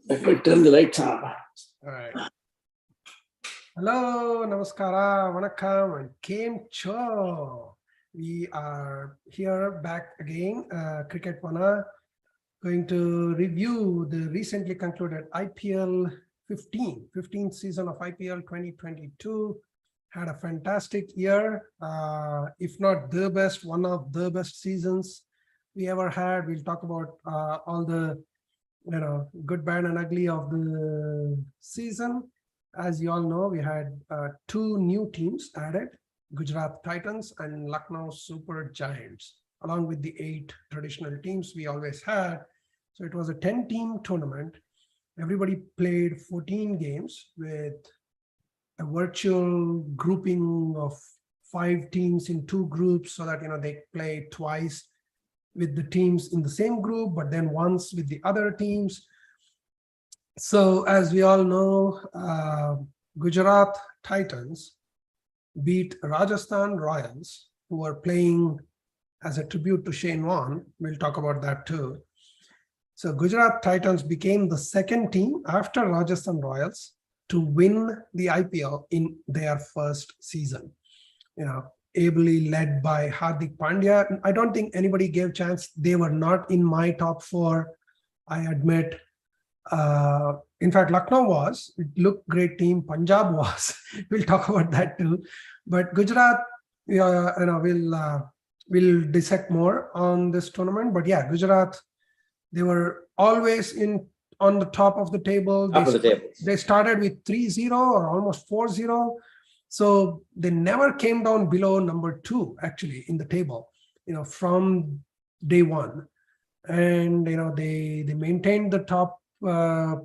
If I turn the lights on. All right. Hello, namaskara, vanakkam, and Kem Cho. We are here back again, Cricket Pana, going to review the recently concluded IPL 15th season of IPL 2022. Had a fantastic year, if not the best, one of the best seasons we ever had. We'll talk about all the good, bad, and ugly of the season. As you all know, we had two new teams added, Gujarat Titans and Lucknow Super Giants, along with the 8 traditional teams we always had. So it was a 10-team tournament. Everybody played 14 games with a virtual grouping of 5 teams in 2 groups, so that they play twice with the teams in the same group, but then once with the other teams. So as we all know, Gujarat Titans beat Rajasthan Royals, who were playing as a tribute to Shane Warne. We'll talk about that too. So Gujarat Titans became the second team after Rajasthan Royals to win the IPL in their first season. Ably led by Hardik Pandya. I don't think anybody gave chance. They were not in my top 4, I admit. In fact, Lucknow was. It looked great team. Punjab was. We'll talk about that too. But Gujarat, we'll dissect more on this tournament. But yeah, Gujarat, they were always on the top of the table. They started with 3-0 or almost 4-0. So they never came down below number 2, actually, in the table, from day one. And, they maintained the top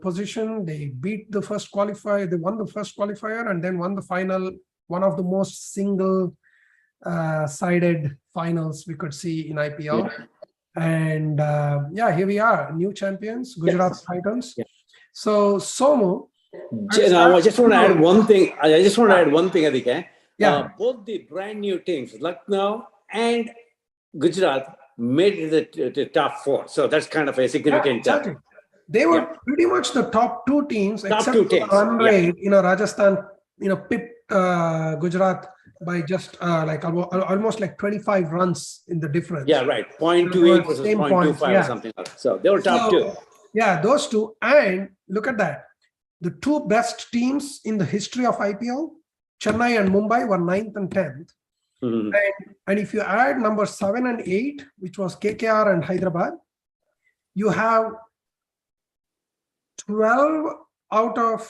position. They beat the first qualifier. They won the first qualifier and then won the final, one of the most single-sided finals we could see in IPL. Yeah. And here we are, new champions, Gujarat Titans. Yeah. So, Somu, I just want to add one thing. Adhika. Yeah. Both the brand new teams, Lucknow and Gujarat, made the top 4. So that's kind of a significant exactly. They were pretty much the top 2 teams, except for the run rate. Rajasthan, pipped Gujarat by just almost like 25 runs in the difference. Yeah, right. 0.28 versus 0.25 or something like that. So they were top 2. Yeah, those 2. And look at that. The 2 best teams in the history of IPL, Chennai and Mumbai, were 9th and 10th. Mm-hmm. And if you add number 7 and 8, which was KKR and Hyderabad, you have 12 out of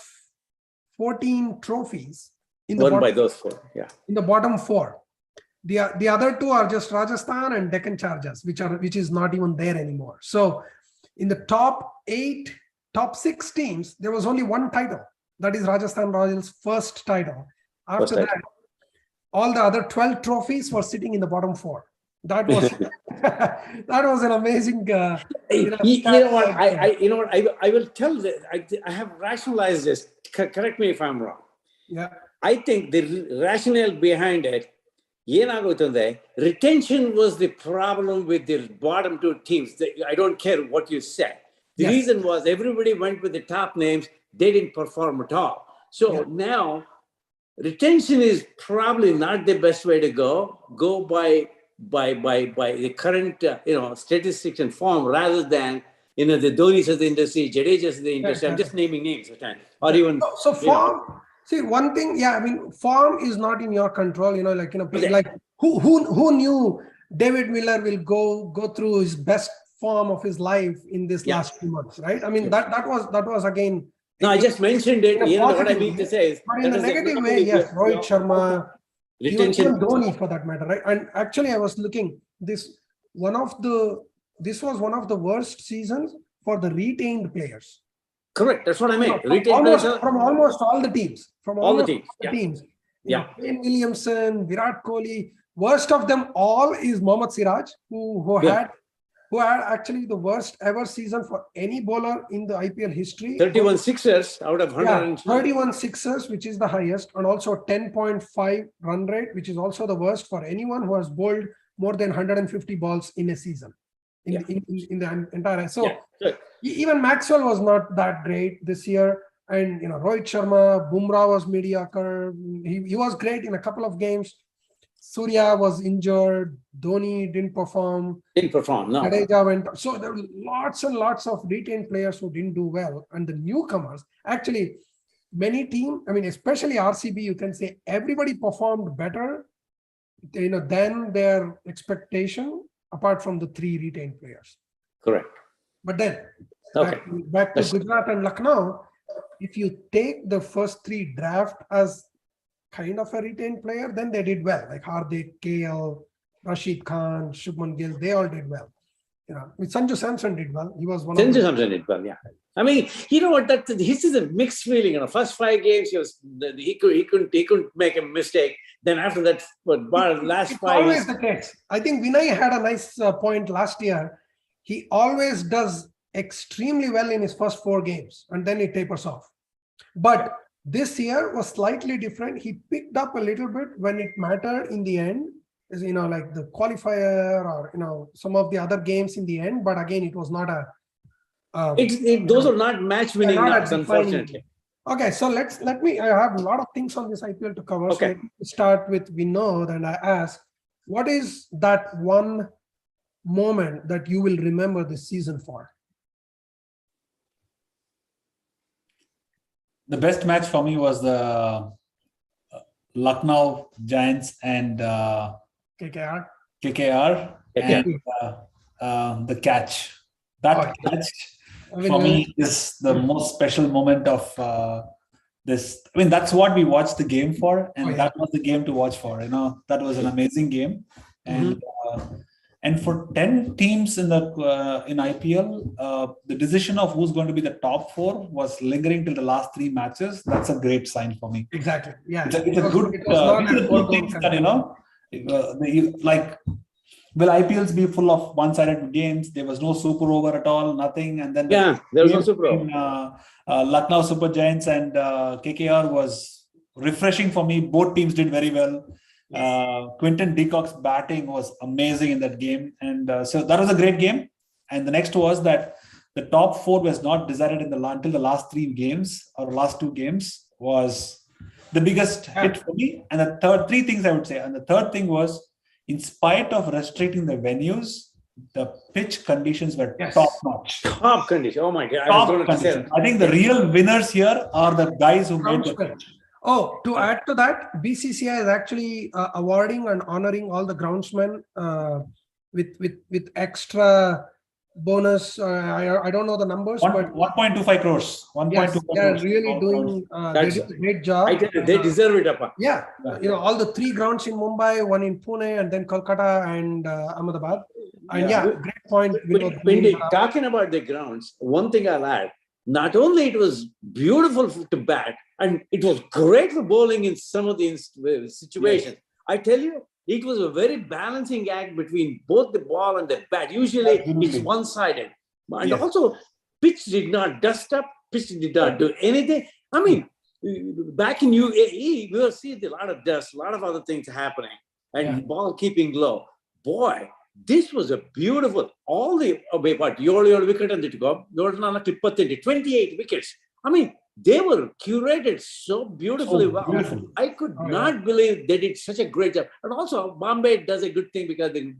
14 trophies in the won by those 4. Yeah, in the bottom 4. The other 2 are just Rajasthan and Deccan Chargers, which is not even there anymore. So in the top 6 teams, there was only 1 title. That is Rajasthan Royals' first title. After that, all the other 12 trophies were sitting in the bottom 4. That was that was an amazing. I will tell that I have rationalized this. Correct me if I'm wrong. Yeah. I think the rationale behind it, retention was the problem with the bottom 2 teams. I don't care what you said. The reason was everybody went with the top names. They didn't perform at all. So now retention is probably not the best way to go. Go by the current statistics and form rather than the Dhonis of the industry, Jadejas of the industry. I'm just naming names at times. Or even form. See, one thing. Yeah, I mean, form is not in your control. Who knew David Miller will go through his best form of his life in this last 2 months, right? I mean, that was again. No, I just mentioned it. What I mean to say is, but in a negative way, yes, Rohit Sharma, even Dhoni for that matter, right? And actually, I was looking. This was one of the worst seasons for the retained players. Correct. That's what I mean. From almost all the teams. From all the teams. Kane Williamson, Virat Kohli. Worst of them all is Mohammad Siraj, who had actually the worst ever season for any bowler in the IPL history. 31 sixers out of 100. 31 sixers, which is the highest, and also 10.5 run rate, which is also the worst for anyone who has bowled more than 150 balls in a season. In the entire. So Even Maxwell was not that great this year. And, Rohit Sharma, Bumrah was mediocre. He was great in a couple of games. Surya was injured. Dhoni didn't perform. No. Jadeja went. So there were lots and lots of retained players who didn't do well. And the newcomers, actually, many teams, especially RCB, you can say everybody performed better, than their expectation, apart from the 3 retained players. Correct. But then, Okay. back to Gujarat and Lucknow, if you take the first 3 draft as kind of a retained player, then they did well. Like Hardik, KL, Rashid Khan, Shubman Gill, they all did well. Sanju Samson did well. He was one Sanju Samson did well, yeah. You know what? This is a mixed feeling. First 5 games, he couldn't make a mistake. Then after that, last it's 5. Always the case. I think Vinay had a nice point last year. He always does extremely well in his first 4 games, and then he tapers off. But this year was slightly different. He picked up a little bit when it mattered in the end. Is like the qualifier or some of the other games in the end, but again it was not a those are not match winning knocks, unfortunately. Okay, so I have a lot of things on this IPL to cover. Okay. So let me start with Vinod, and I ask, what is that one moment that you will remember this season for? The best match for me was the Lucknow Giants and KKR. And the catch. That catch for me is the most special moment of this. That's what we watched the game for, and that was the game to watch for. That was an amazing game, and for 10 teams in IPL, the decision of who's going to be the top 4 was lingering till the last 3 matches. That's a great sign for me. Exactly. Yeah, it's a good thing that will IPLs be full of one-sided games? There was no super over at all, nothing, and then there was no super over. Lucknow Super Giants and KKR was refreshing for me. Both teams did very well. Quinton de Kock's batting was amazing in that game, and so that was a great game. And the next was that the top 4 was not decided until the last 3 games or last 2 games was the biggest hit for me. And the 3 things I would say, and the third thing was, in spite of restricting the venues, the pitch conditions were top notch. Top conditions. Oh my God! I think the real winners here are the guys who made the pitch. Oh, to add to that, BCCI is actually awarding and honoring all the groundsmen with extra bonus. I don't know the numbers, but 1.25 crores. 1.25 they're crores. really doing they did a great job. They deserve it, Appa. Yeah, all the 3 grounds in Mumbai, 1 in Pune, and then Kolkata and Ahmedabad. And great point. When talking about the grounds, one thing I'll add: not only it was beautiful to bat, and it was great for bowling in some of the situations. I tell you, it was a very balancing act between both the ball and the bat. Usually it's one-sided. And also, pitch did not dust up, pitch did not do anything. Back in UAE, we will see a lot of dust, a lot of other things happening, and ball keeping low. Boy, this was a beautiful, all the, 7 wicket and 28 wickets. They were curated so beautifully well. I could not believe they did such a great job. And also, Bombay does a good thing because they're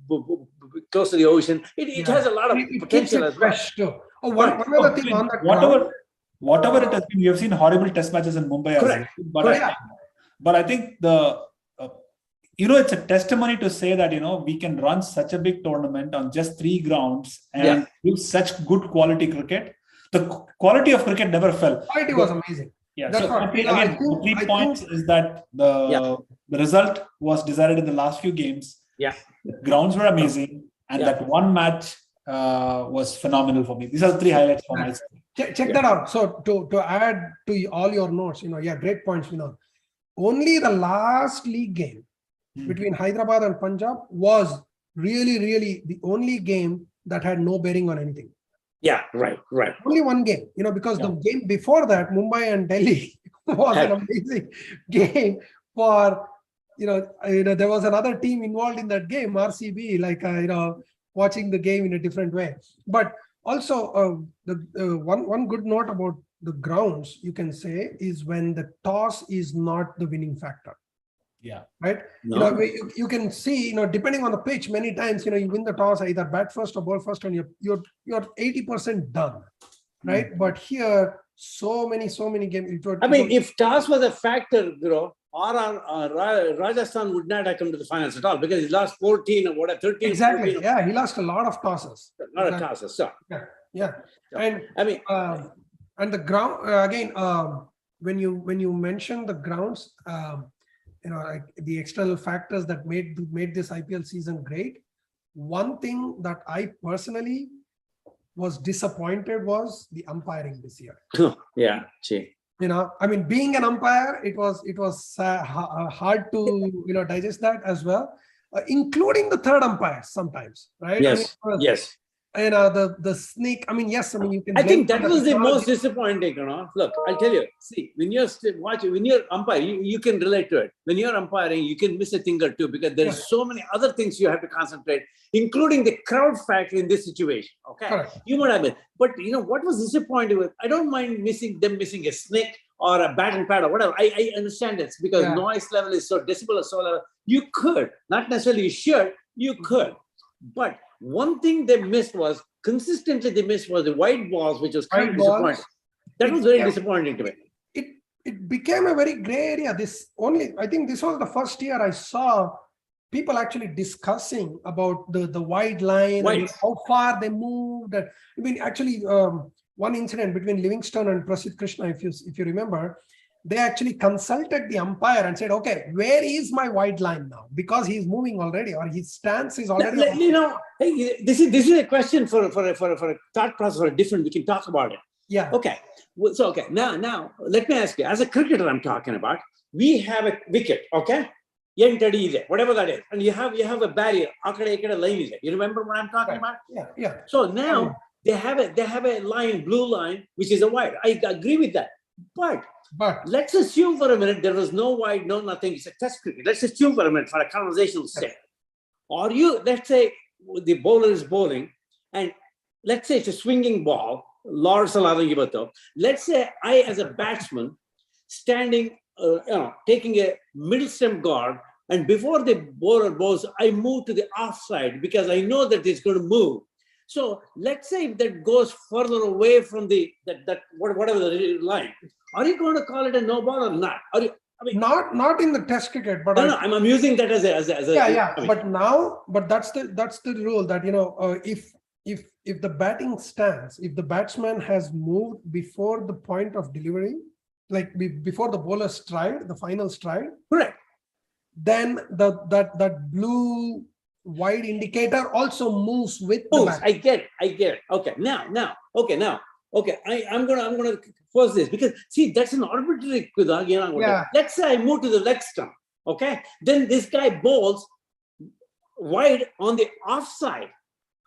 close to the ocean. It has a lot of potential as well. Too. One other thing on that. Whatever it has been, we have seen horrible test matches in Mumbai. Correct. But I think it's a testimony to say that, we can run such a big tournament on just 3 grounds and do such good quality cricket. The quality of cricket never fell. Quality was amazing. Yeah. So the 3 points is that the result was decided in the last few games. Yeah. The grounds were amazing, and that one match was phenomenal for me. These are the 3 highlights for myself. Check that out. So to add to all your notes, great points, Only the last league game between Hyderabad and Punjab was really, really the only game that had no bearing on anything. Yeah, right. Only one game, because the game before that, Mumbai and Delhi, was an amazing game for, there was another team involved in that game, RCB, watching the game in a different way. But Also, one good note about the grounds, you can say, is when the toss is not the winning factor. Yeah. Right. No. You can see, depending on the pitch, many times, you win the toss, either bat first or ball first, and you're 80% done. Right. But here, so many games. If toss was a factor, Rajasthan would not have come to the finals at all because he lost 14 or whatever, 13. Exactly. 14. Yeah, he lost a lot of tosses. A lot of tosses. So. Yeah. And and the ground again. When you mention the grounds, like the external factors that made this IPL season great. One thing that I personally was disappointed was the umpiring this year. Yeah, gee. Being an umpire, it was hard to digest that as well, including the third umpire sometimes, right? Yes, yes. And the sneak. You can. I think that was the most disappointing. Look, I'll tell you. See, when you're watching, when you're umpiring, you can relate to it. When you're umpiring, you can miss a thing or two because there's so many other things you have to concentrate, including the crowd factor in this situation. Okay, correct. You might have been, but what was disappointing with? I don't mind missing a snake or a bat and pad or whatever. I understand this because noise level is so decibel or so level. You could not necessarily you should. You could, but one thing they missed was consistently the white balls, which was kind of disappointing. That was very disappointing to me. It became a very gray area. I think this was the first year I saw people actually discussing about the wide line, and how far they moved. One incident between Livingston and Prasidh Krishna, if you remember, they actually consulted the umpire and said, okay, where is my wide line now? Because he's moving already, or his stance is already. Hey, this is a question for a thought process or a different. We can talk about it. Yeah. Okay. So now let me ask you. As a cricketer, I'm talking about. We have a wicket. Okay. Whatever that is, and you have a barrier. Line. You remember what I'm talking about? Yeah. So now they have a line, blue line, which is a wide. I agree with that, but let's assume for a minute there was no wide, no nothing. It's a test cricket. Let's assume for a minute for a conversational sake. Or let's say the bowler is bowling, and let's say it's a swinging ball. Let's say I, as a batsman, standing, taking a middle stem guard, and before the bowler bowls, I move to the offside because I know that it's going to move. So let's say if that goes further away from whatever the line, are you going to call it a no ball or not? Not in the test cricket, but I'm using that as a But that's the rule that if the batting stance, if the batsman has moved before the point of delivery, like before the bowler stride, the final stride, correct, then that blue wide indicator also moves with the bat. I get it. Okay, now. I'm gonna force this because see that's an arbitrary. Let's say I move to the leg stump. Okay, then this guy bowls wide on the offside.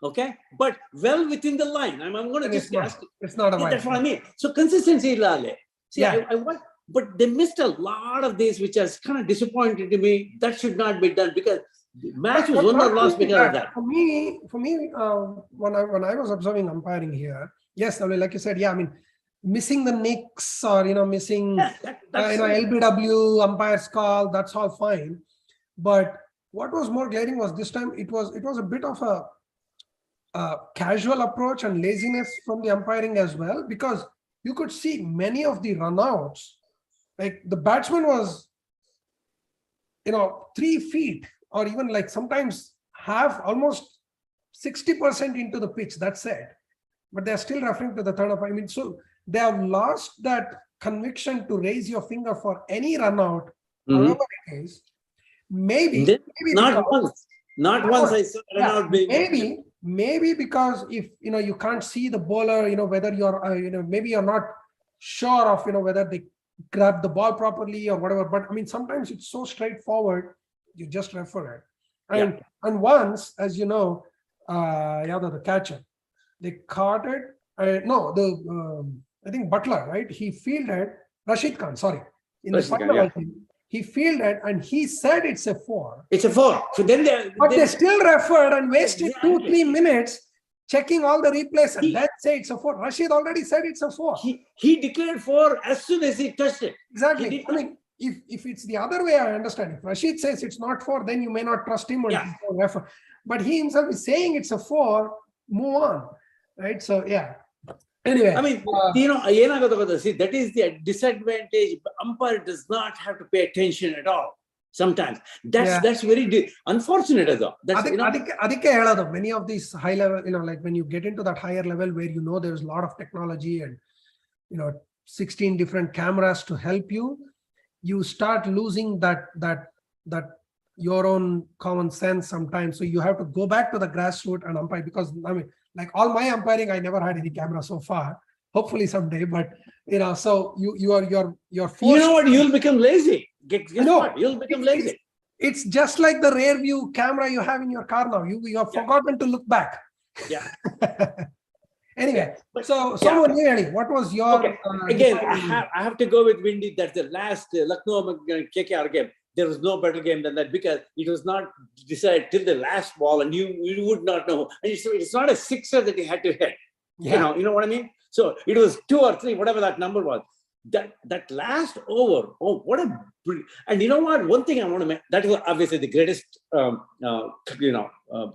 Okay, but well within the line. I'm going to just ask. It's not a wide. That's what I mean. So consistency, Lale. See, I want, but they missed a lot of this, which has kind of disappointed to me. That should not be done because the match was won or lost because of that. For me, when I was observing umpiring here, yes, like you said, missing the nicks or missing LBW umpire's call, that's all fine. But what was more glaring was this time it was a bit of a casual approach and laziness from the umpiring as well, because you could see many of the runouts, like the batsman was 3 feet or even like sometimes almost 60% into the pitch, that's it. But they're still referring to the third umpire. So they have lost that conviction to raise your finger for any run out, however it is. Maybe not once I saw a run out being maybe because if you can't see the bowler, whether you're maybe you're not sure of whether they grab the ball properly or whatever. But sometimes it's so straightforward, you just refer it. And once, as you know, the catcher, they caught it. I think Butler, right? He fielded Rashid Khan. Sorry, in the final, he fielded and he said it's a 4. It's a 4. So then they still referred and wasted 2-3 minutes checking all the replays and then say it's a 4. Rashid already said it's a 4. He declared 4 as soon as he touched it. Exactly. I mean, if it's the other way, I understand. If Rashid says it's not 4, then you may not trust him. But he himself is saying it's a 4, move on. Right? So, yeah. Anyway. I mean, see, that is the disadvantage. Umpire does not have to pay attention at all. Sometimes that's very unfortunate as well. Many of these high level, like when you get into that higher level where there's a lot of technology and 16 different cameras to help you, you start losing that your own common sense sometimes. So you have to go back to the grassroots and umpire, because I mean, like all my umpiring, I never had any camera so far. Hopefully someday, but so you're forced. You know what? You'll become lazy. Guess what? You'll become lazy. It's just like the rear view camera you have in your car now. You have forgotten to look back. Yeah. Anyway, what was your again? I have to go with Windy. That's the last Lucknow KKR game. There was no better game than that, because it was not decided till the last ball, and you would not know. And it's not a sixer that he had to hit. Yeah. You know what I mean? So it was 2 or 3, whatever that number was. That last over, what a and you know what? One thing I want to make, that was obviously the greatest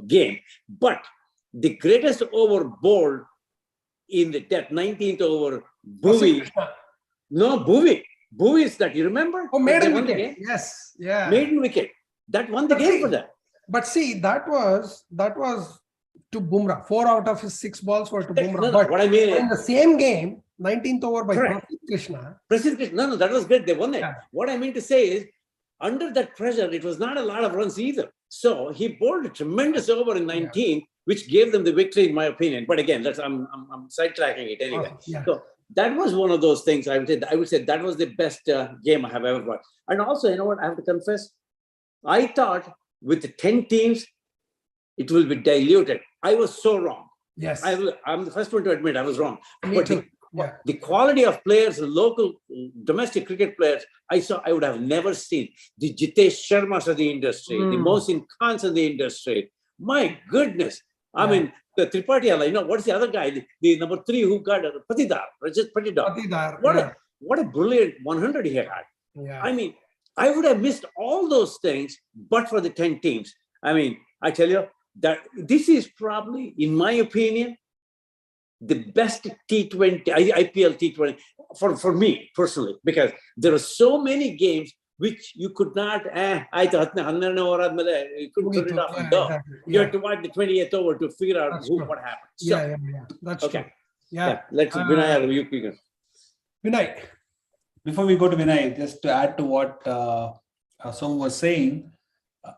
game, but the greatest over bowled in that 19th over, Bowie. No, Bowie is that, you remember? Oh, maiden wicket. Yes, yeah. Maiden wicket. That won the game for them. But see, that was to Bumrah. 4 out of his 6 balls were to Bumrah. No, but what I mean in the same game, 19th over by Prasidh Krishna. No, that was great. They won it. Yeah. What I mean to say is, under that pressure, it was not a lot of runs either. So he bowled a tremendous over in 19th, which gave them the victory, in my opinion. But again, I'm sidetracking it anyway. So that was one of those things. I would say that was the best game I have ever watched. And also, you know what? I have to confess, I thought with the 10 teams, it will be diluted. I was so wrong. Yes, I'm the first one to admit I was wrong. Me too. The quality of players, local domestic cricket players, I would have never seen. The Jitesh Sharmas of the industry, the Mohsin Khans of the industry. My goodness. I mean, the Tripathi, what's the other guy? The number 3 who got Patidar, Rajat Patidar. What a brilliant 100 he had. Yeah. I mean, I would have missed all those things, but for the 10 teams. I mean, I tell you that this is probably, in my opinion, the best T20, IPL T20 for me personally, because there are so many games which you could not, you couldn't turn it off and go. Exactly. You have to watch the 28th over to figure out what happened. So, That's okay. true. Yeah. Let's Vinay, you begin. Vinay. Before we go to Vinay, just to add to what Somu was saying,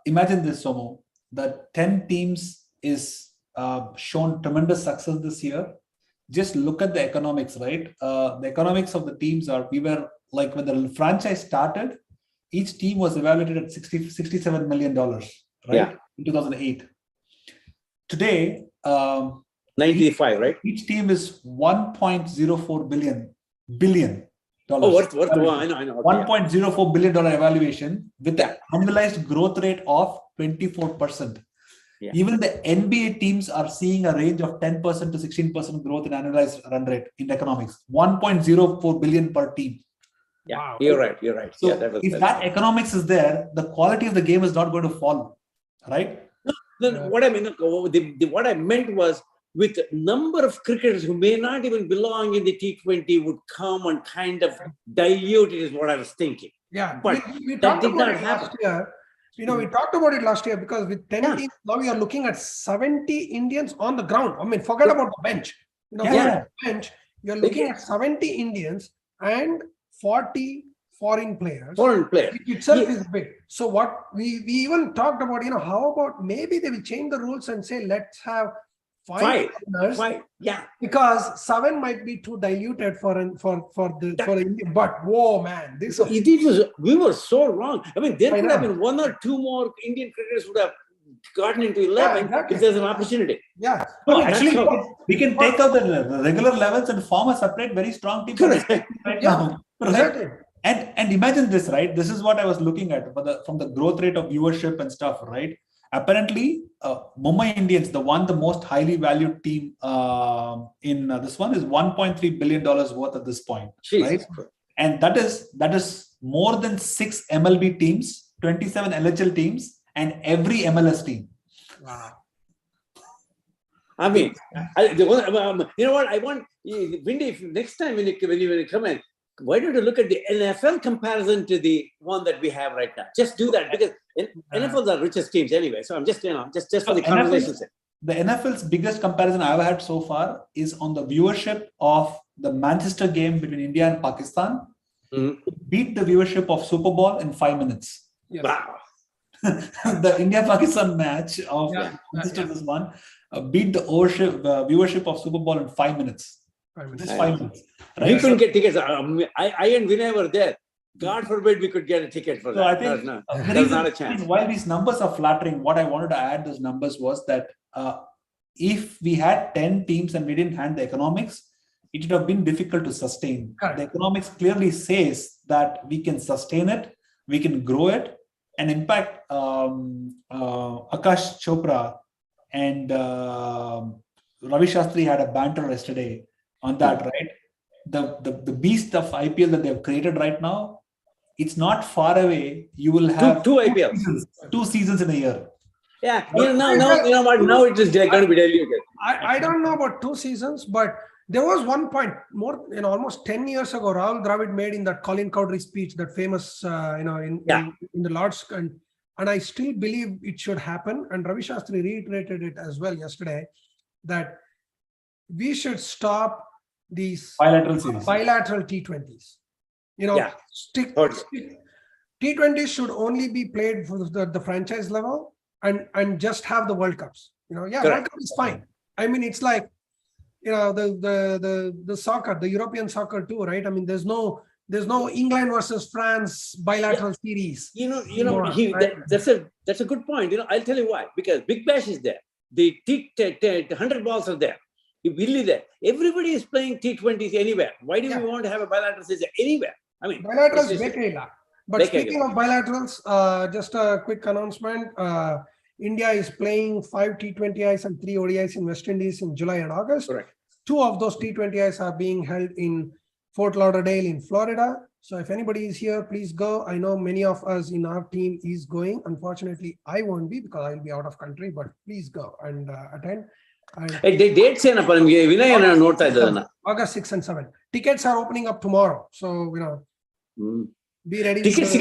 imagine this, Somu, that 10 teams is shown tremendous success this year. Just look at the economics, right? The economics of the teams we were like, when the franchise started, each team was evaluated at $67 million, right? In 2008. Today, 95, right? Each team is $1.04 billion. Worth I know. $1.04 billion evaluation with an annualized growth rate of 24%. Yeah. Even the NBA teams are seeing a range of 10% to 16% growth in annualized run rate in economics. 1.04 billion per team. Yeah, wow. You're right. So if that economics is there, the quality of the game is not going to fall, right? No, what I mean, what I meant was, with a number of cricketers who may not even belong in the T20 would come and kind of dilute it, is what I was thinking. Yeah, but we that did not happen. Last year. We talked about it last year, because with 10 teams, now we are looking at 70 Indians on the ground. I mean, forget about the bench. Bench, you're looking at 70 Indians and 40 foreign players. Which itself is big. So what we even talked about, how about maybe they will change the rules and say, let's have 5 because 7 might be too diluted for India. But whoa, man, we were so wrong. I mean, there could have been 1 or 2 more Indian cricketers would have gotten into 11 if there's an opportunity. Yeah, no, actually, we can take out the regular levels and form a separate, very strong team. Right now. Exactly. And imagine this, right? This is what I was looking at from the growth rate of viewership and stuff, right? Apparently, Mumbai Indians, the most highly valued team in this one, is $1.3 billion worth at this point, right? And that is more than 6 MLB teams, 27 LHL teams, and every MLS team. Wow. I mean, you know what? I want, Windy, if next time when you come in, why don't you look at the NFL comparison to the one that we have right now? Just do that, because NFL are the richest teams anyway. So I'm just, just for the conversation sake. The NFL's biggest comparison I've had so far is on the viewership of the Manchester game between India and Pakistan. Beat the viewership of Super Bowl in 5 minutes. Yes. Wow. The India-Pakistan match of Manchester this one beat the viewership of Super Bowl in 5 minutes. 5 minutes. Just 5 minutes. Right? We couldn't get tickets. I and Vinay were there. God forbid we could get a ticket for that. I think there's not a chance. While these numbers are flattering, what I wanted to add those numbers was that if we had 10 teams and we didn't have the economics, it would have been difficult to sustain. Correct. The economics clearly says that we can sustain it, we can grow it. And in fact, Akash Chopra and Ravi Shastri had a banter yesterday on that, right? The beast of IPL that they've created right now, it's not far away. You will have two IPL, 2 seasons in a year. Yeah, now it is going to be diluted. I don't know about 2 seasons, but there was one point more, almost 10 years ago, Rahul Dravid made in that Colin Cowdrey speech, that famous, in the Lord's, and I still believe it should happen. And Ravi Shastri reiterated it as well yesterday, that we should stop these bilateral T20s. T20s should only be played for the franchise level and just have the World Cups. World Cup is fine. I mean, it's like, the soccer, the European soccer too, right? I mean, there's no England versus France bilateral series. That's a good point. I'll tell you why. Because Big Bash is there. The 100 balls are there. There. Everybody is playing T20s anywhere. Why do we want to have a bilateral series anywhere? I mean, bilaterals Bekela. But speaking of bilaterals, just a quick announcement. India is playing 5 T20Is and 3 ODIs in West Indies in July and August. Correct. 2 of those T20Is are being held in Fort Lauderdale in Florida. So if anybody is here, please go. I know many of us in our team is going. Unfortunately, I won't be because I'll be out of country, but please go and attend. Dates August 6 and 7. Tickets are opening up tomorrow. So, be ready. Tickets, I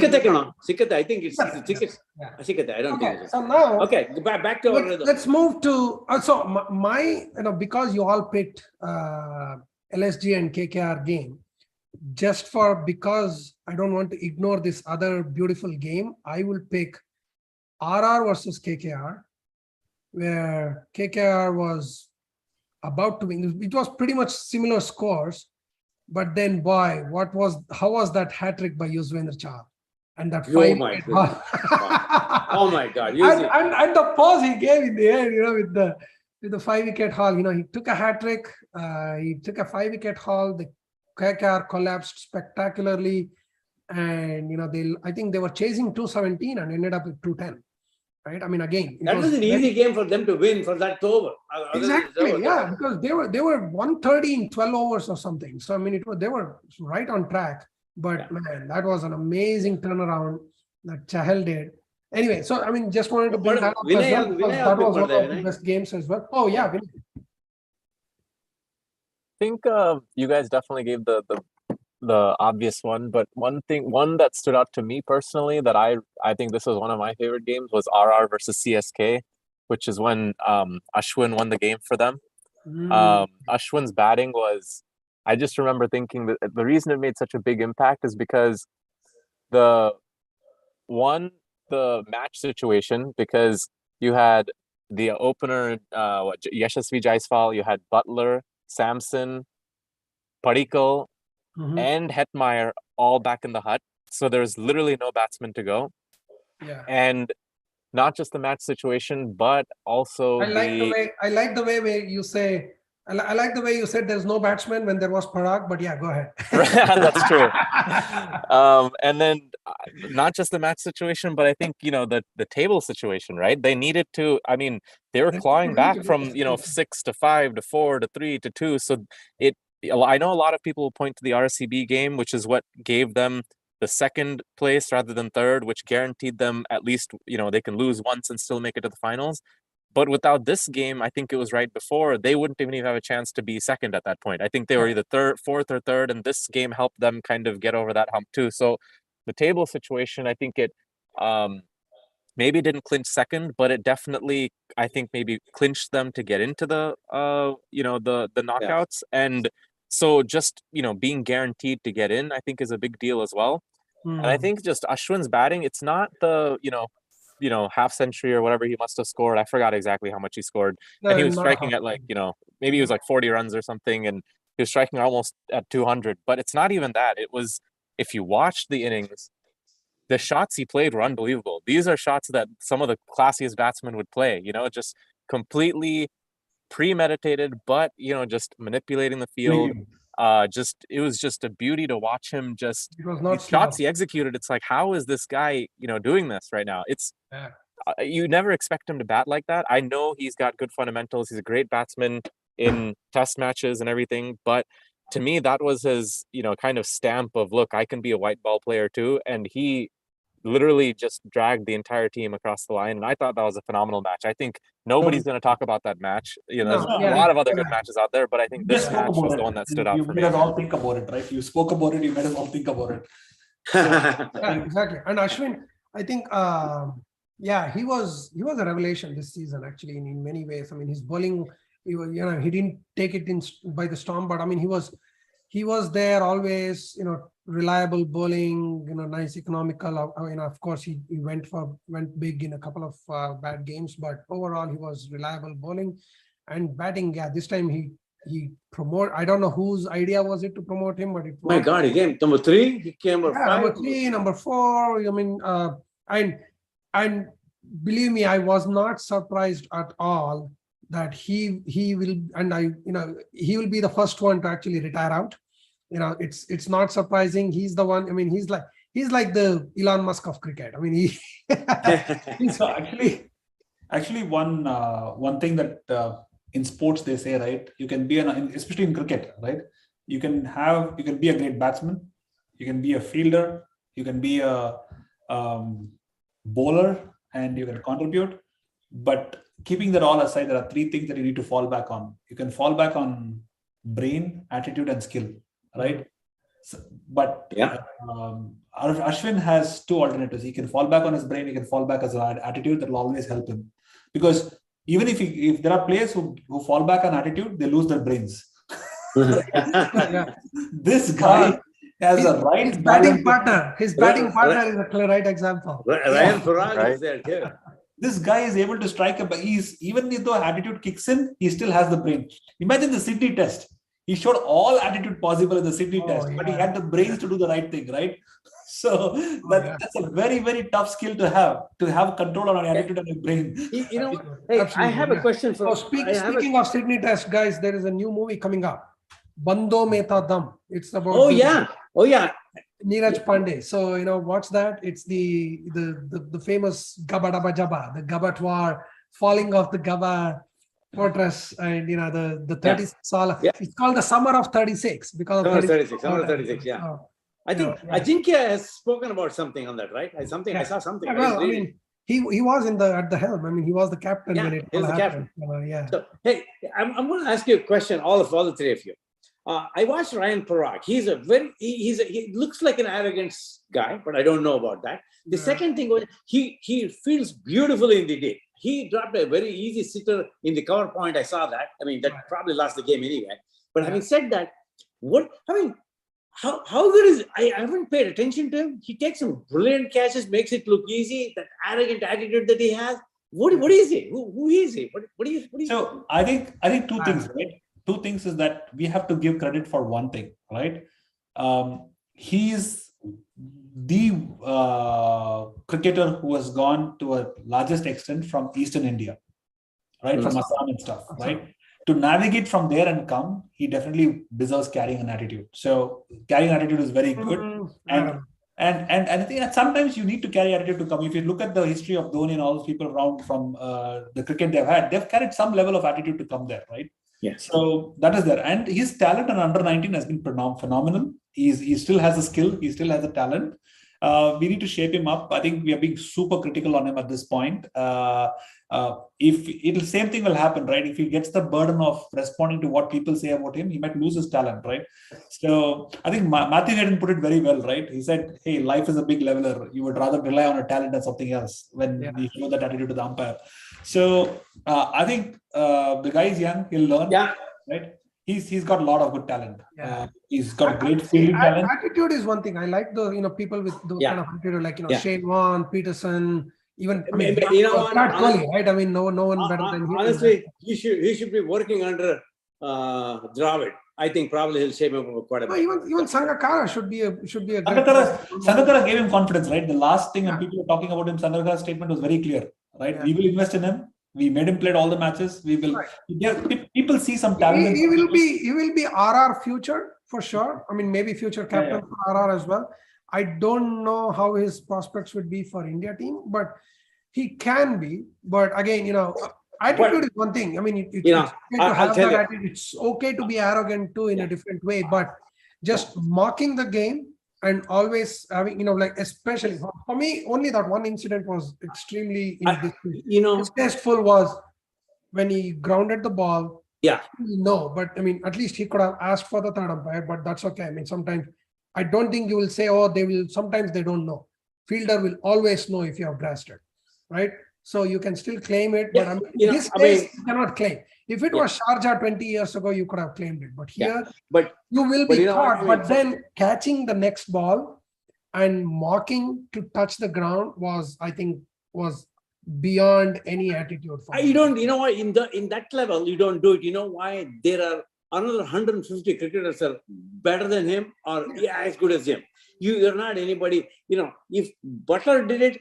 think it's tickets. I don't think it's. So now, back to let's move to, my, because you all picked LSG and KKR game, because I don't want to ignore this other beautiful game, I will pick RR versus KKR, where KKR was about to win. It was pretty much similar scores, but then how was that hat trick by Yuzvendra Chahal? And that oh my God. and the pause he gave in the end, with the 5-wicket haul, he took a hat trick, he took a 5-wicket haul, the KKR collapsed spectacularly, and I think they were chasing 217 and ended up with 210. Right? I mean, again, that was an easy game for them to win for that over. Exactly, because they were 130 in 12 overs or something. So I mean, they were right on track. But man, that was an amazing turnaround that Chahal did. Anyway, so I mean, just wanted to bring that up. That was one of the best games as well. Oh yeah, Vinay. I think you guys definitely gave the obvious one, but one that stood out to me personally that I think this was one of my favorite games was RR versus CSK, which is when Ashwin won the game for them. Ashwin's batting was, I just remember thinking that the reason it made such a big impact is because the match situation, because you had the opener Yashasvi Jaiswal, you had Butler, Samson, Padikkal, and Hetmeyer all back in the hut. So there's literally no batsman to go. Yeah. And not just the match situation, but also I like the way where you say I like the way you said there's no batsman when there was Parag, but yeah, go ahead. That's true. And then not just the match situation, but I think, the table situation, right? They needed to, I mean, they were clawing back from, 6 to 5 to 4 to 3 to 2. So I know a lot of people will point to the RCB game, which is what gave them the second place rather than third, which guaranteed them at least, they can lose once and still make it to the finals. But without this game, I think it was right before, they wouldn't even have a chance to be second at that point. I think they were either fourth or third, and this game helped them kind of get over that hump too. So the table situation, I think it maybe didn't clinch second, but it definitely, I think, maybe clinched them to get into the the knockouts. And so just being guaranteed to get in, I think, is a big deal as well. And I think just Ashwin's batting, it's not the half century or whatever he must have scored. I forgot exactly how much he scored. And he was striking at maybe it was like 40 runs or something, and he was striking almost at 200. But it's not even that. It was, if you watched the innings, the shots he played were unbelievable. These are shots that some of the classiest batsmen would play, just completely premeditated, but just manipulating the field. It was just a beauty to watch him. Just these shots he executed, it's like, how is this guy doing this right now? It's you never expect him to bat like that. I know he's got good fundamentals, he's a great batsman in test matches and everything, but to me that was his kind of stamp of, look, I can be a white ball player too. And he literally just dragged the entire team across the line. And I thought that was a phenomenal match. I think nobody's going to talk about that match. There's a lot of other good matches out there, but I think this match was the one that stood out for me. You made us all think about it, right? You spoke about it, you made us all think about it. Exactly. And Ashwin, I think, he was a revelation this season, actually, in many ways. I mean, his bowling, he didn't take it in by the storm, but I mean, he was there always, reliable bowling, nice economical. Of course, he went big in a couple of bad games, but overall he was reliable bowling and batting. Yeah, this time he promote. I don't know whose idea was it to promote him, but my God, he came number 3. He came number 5. Number 3, number 4. I mean, and believe me, I was not surprised at all that he will, and he will be the first one to actually retire out. It's not surprising. He's the one. I mean, he's like the Elon Musk of cricket. I mean, so actually one thing that in sports they say, right? You can be especially in cricket, right? You can be a great batsman, you can be a fielder, you can be a bowler, and you can contribute. But keeping that all aside, there are 3 things that you need to fall back on. You can fall back on brain, attitude, and skill. Right, but Ashwin has 2 alternatives. He can fall back on his brain. He can fall back as an attitude that will always help him. Because even if there are players who fall back on attitude, they lose their brains. This guy has a right his batting partner. His batting partner is a right example. Ryan Parag is there too. This guy is able to strike even though attitude kicks in, he still has the brain. Imagine the Sydney Test. He showed all attitude possible in the Sydney Test, but he had the brains to do the right thing, right? So that's a very, very tough skill to have control on your attitude and your brain. I have a question for. Speaking of Sydney Test, guys, there is a new movie coming up, Bando Mein Tha Dam. It's about Neeraj Pandey. So watch that. It's the famous Gabba Dabba Jabba, the Gabatwar falling off the Gabba fortress, and the 36 it's called the Summer of 36 because of 36. Summer of 36, I think Ajinkya has spoken about something on that, right? I saw something. Well, I mean, he was at the helm. I mean, he was the captain when it all happened. So, hey, I'm going to ask you a question, all the 3 of you. I watched Ryan Parag. He looks like an arrogant guy, but I don't know about that. The second thing was he feels beautifully in the day. He dropped a very easy sitter in the cover point. I saw that. I mean, that probably lost the game anyway. But having said that, how good is it? I haven't paid attention to him. He takes some brilliant catches, makes it look easy. That arrogant attitude that he has. What is he? Who is he? What do you? So I think 2 things, right? 2 things is that we have to give credit for one thing, right? He's the cricketer who has gone to a largest extent from Eastern India, right? From Assam and stuff, right? to navigate from there and come, he definitely deserves carrying an attitude. So carrying attitude is very good. And I think that sometimes you need to carry attitude to come. If you look at the history of Dhoni and all those people around from the cricket they've carried some level of attitude to come there, right? Yes. So that is there. And his talent on under 19 has been phenomenal. He still has a skill. He still has a talent. We need to shape him up. I think we are being super critical on him at this point. If same thing will happen, right? If he gets the burden of responding to what people say about him, he might lose his talent, right? So I think Matthew Hayden put it very well, right? He said, "Hey, life is a big leveler. You would rather rely on a talent than something else when you show that attitude to the umpire." So I think the guy is young. He'll learn. Yeah. Right. He's got a lot of good talent. He's got great fielding talent. Attitude is one thing. I like the people with those kind of attitude, like Shane Warne, Peterson, even Virat Kohli, right? I mean, no one better than him. Honestly, he should be working under Dravid. I think probably he'll shape him up quite a bit. Even Sangakkara should be a Sangakkara gave him confidence, right? The last thing when people were talking about him, Sangakkara's statement was very clear, right? We will invest in him. We made him play all the matches. We will. People see some talent. He will be RR future for sure. I mean, maybe future captain for RR as well. I don't know how his prospects would be for India team, but he can be. But again, attitude is one thing. I mean, it's okay to have that attitude. It's okay to be arrogant too in a different way, but just mocking the game and always having, especially for me, only that one incident was extremely distasteful was when he grounded the ball. Yeah. No, but I mean, at least he could have asked for the third umpire, but that's okay. I mean, sometimes I don't think you will say, sometimes they don't know. Fielder will always know if you have grasped it, right? So you can still claim it, but this case you cannot claim. If it was Sharjah 20 years ago, you could have claimed it. But here, you will be caught. But then catching the next ball and mocking to touch the ground was beyond any attitude. You don't, in that level, you don't do it. You know why? There are another 150 cricketers are better than him or as good as him. You're not anybody. If Butler did it,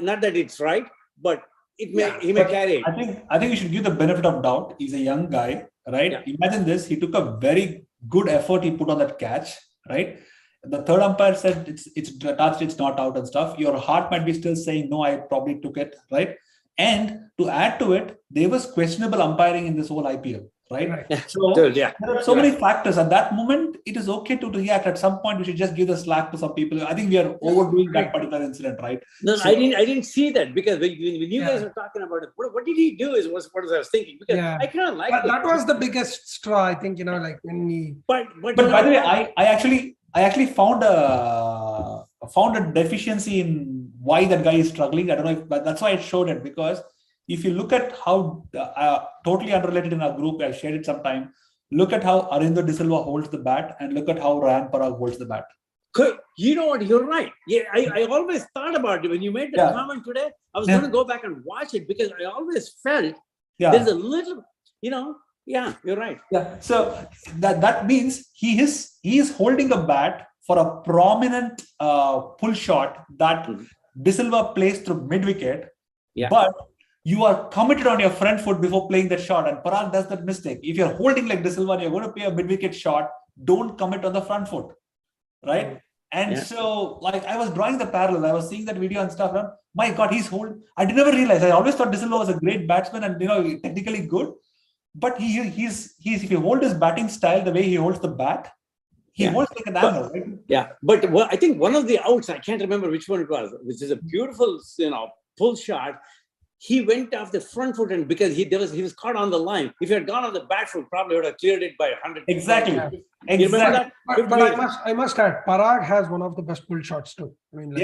not that it's right, but he may carry it. I think you should give the benefit of doubt. He's a young guy, right? Yeah. Imagine this. He took a very good effort he put on that catch, right? The third umpire said it's touched, it's not out and stuff. Your heart might be still saying, no, I probably took it, right? And to add to it, there was questionable umpiring in this whole IPL, right? So there are so many factors. At that moment, it is okay to react. At some point, we should just give the slack to some people. I think we are overdoing that particular incident, right? No, so, I didn't see that because when you guys were talking about it, what did he do? Was what I was thinking, because I kind of like that was the biggest straw. I think like when he. But by the way, I actually found a deficiency in why that guy is struggling. I don't know if, but that's why I showed it, because if you look at how totally unrelated in our group, I shared it sometime. Look at how Arinder De Silva holds the bat, and look at how Ryan Parag holds the bat. You know what? You're right. Yeah, I always thought about it when you made the comment today. I was going to go back and watch it because I always felt there's a little, Yeah, you're right. Yeah. So that means he is holding a bat for a prominent pull shot that De Silva plays through mid-wicket. Yeah. But you are committed on your front foot before playing that shot, and Parag does that mistake. If you're holding like De Silva and you're going to play a mid-wicket shot, don't commit on the front foot, right? And so, like, I was drawing the parallel. I was seeing that video and stuff. And my God, he's holding. I did never realize. I always thought De Silva was a great batsman and technically good. But he's if you hold his batting style the way he holds the bat, he holds like an animal, right? Yeah, but I think one of the outs, I can't remember which one it was, which is a beautiful, pull shot. He went off the front foot, and because he was caught on the line. If he had gone on the back foot, probably would have cleared it by 100. Exactly. You remember that? But I must add, Parag has one of the best pull shots too. I mean,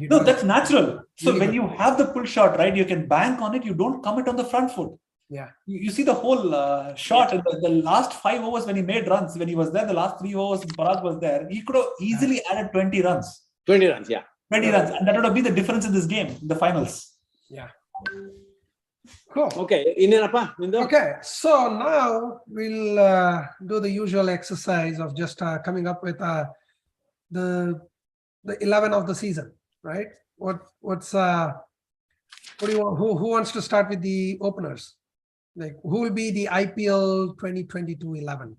no, that's natural. So when you have the pull shot, right, you can bank on it. You don't commit on the front foot. Yeah, you see the whole shot in the last 5 overs when he made runs. When he was there, the last 3 overs, Parag was there. He could have easily added 20 runs. 20 runs, yeah. 20 runs, and that would have been the difference in this game, in the finals. Yeah. Cool. Okay. Okay. So now we'll do the usual exercise of just coming up with the 11 of the season, right? What do you want? Who wants to start with the openers? Like who will be the IPL 2022-11?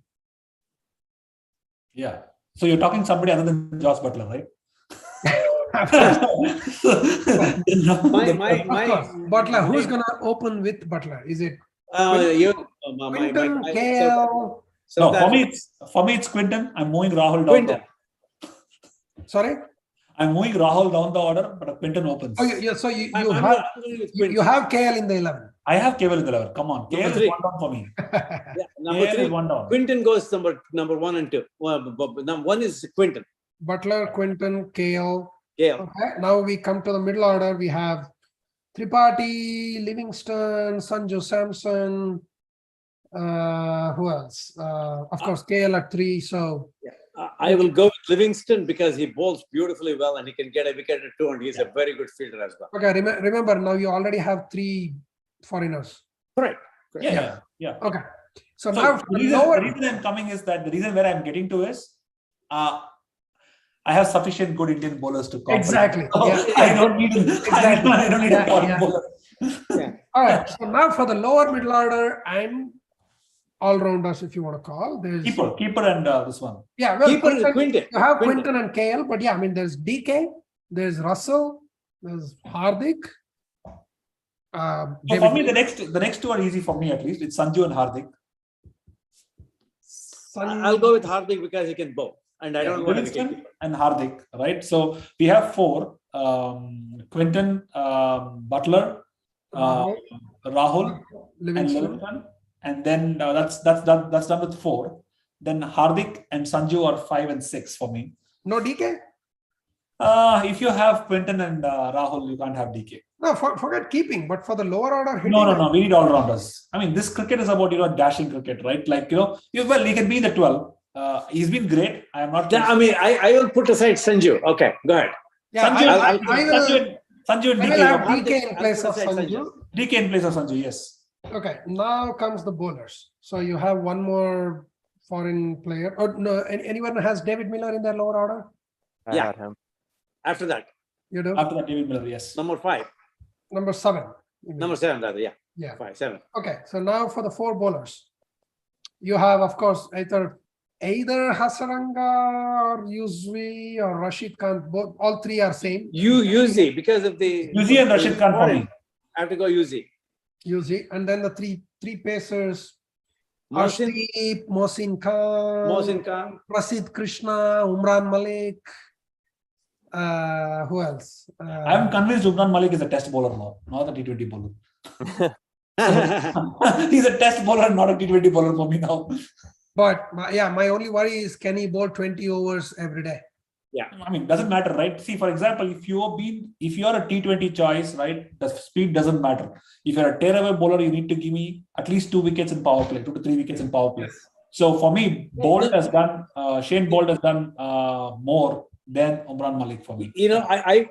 Yeah. So you're talking somebody other than Josh Butler, right? Of course. My Of course. Butler. Who's gonna open with Butler? Is it Quinton, KL? No, for me it's Quinton. I'm moving Rahul down. Quinton. Sorry? I'm moving Rahul down the order, but Quinton opens. Oh, yeah. So you I'm have going with you Quinton. have KL in the 11. I have Keval in the 11. Come on. KL is three. one down for me. Yeah, number KL three, is one down. Quinton goes number 1 and 2. Number 1 is Quinton. Butler, Quinton, KL. Yeah. Okay. Now we come to the middle order. We have Tripathi, Livingston, Sanju Samson. Who else? Of course, KL at 3. So I will go with Livingston because he bowls beautifully well and he can get a wicket or 2 and he's a very good fielder as well. okay, remember now you already have 3 foreigners. Correct. Yeah. Okay. So, So now the reason I'm coming is that the reason where I'm getting to is I have sufficient good Indian bowlers to complement. Exactly. So Yeah. I don't need I don't need a foreign bowler. All right. So now for the lower middle order and all-rounders, if you want to call, there's Keeper and this one. yeah, well, Keeper is Quinton. You have Quinton. Quinton and KL, but yeah, I mean, there's DK, there's Russell, there's Hardik. So David for me, the next two are easy for me at least. It's Sanju and Hardik. I'll go with Hardik because he can bowl. And I don't want to Livingston get and Hardik, right? So we have 4: Quinton, Butler, Rahul, and Livingston. Livingston, and then that's done with 4. Then Hardik and Sanju are 5 and 6 for me. No DK? If you have Quinton and Rahul, you can't have DK. No, forget keeping, but for the lower order hitting. No. We need all rounders. I mean, this cricket is about dashing cricket, right? Like he can be in the 12. He's been great. I am not. I mean, I will put aside Sanju. Okay, go ahead. Yeah, Sanju and I will DK. have DK in place of Sanju. DK in place of Sanju, yes. Okay, now comes the bowlers. So you have one more foreign player. Or no, anyone has David Miller in their lower order? I Yeah. had him. After that, You do? After that, David Miller, yes. number 5. Number 7. you mean. Number 7, rather. Yeah. Yeah. 5, 7. Okay, so now for the 4 bowlers. You have, of course, either Hasaranga or Yuzvi or Rashid Khan. Both, all 3 are same. Uzi because of the. Uzi and Rashid Khan for me. I have to go Uzi. Uzi, and then the three pacers. Mohsin, Arshdeep, Mohsin Khan, Mohsin Khan. Prasidh Krishna, Umran Malik. Who else? I'm convinced Umran Malik is a test bowler now, not a T20 bowler. He's a test bowler, not a T20 bowler for me now. But my only worry is can he bowl 20 overs every day? Yeah. I mean, doesn't matter, right? See, for example, if you're a T20 choice, right, the speed doesn't matter. If you're a tearaway bowler, you need to give me at least 2 wickets in power play, 2 to 3 wickets in power play. Yes. So for me, Shane Bolt has done more than Umran Malik for me. I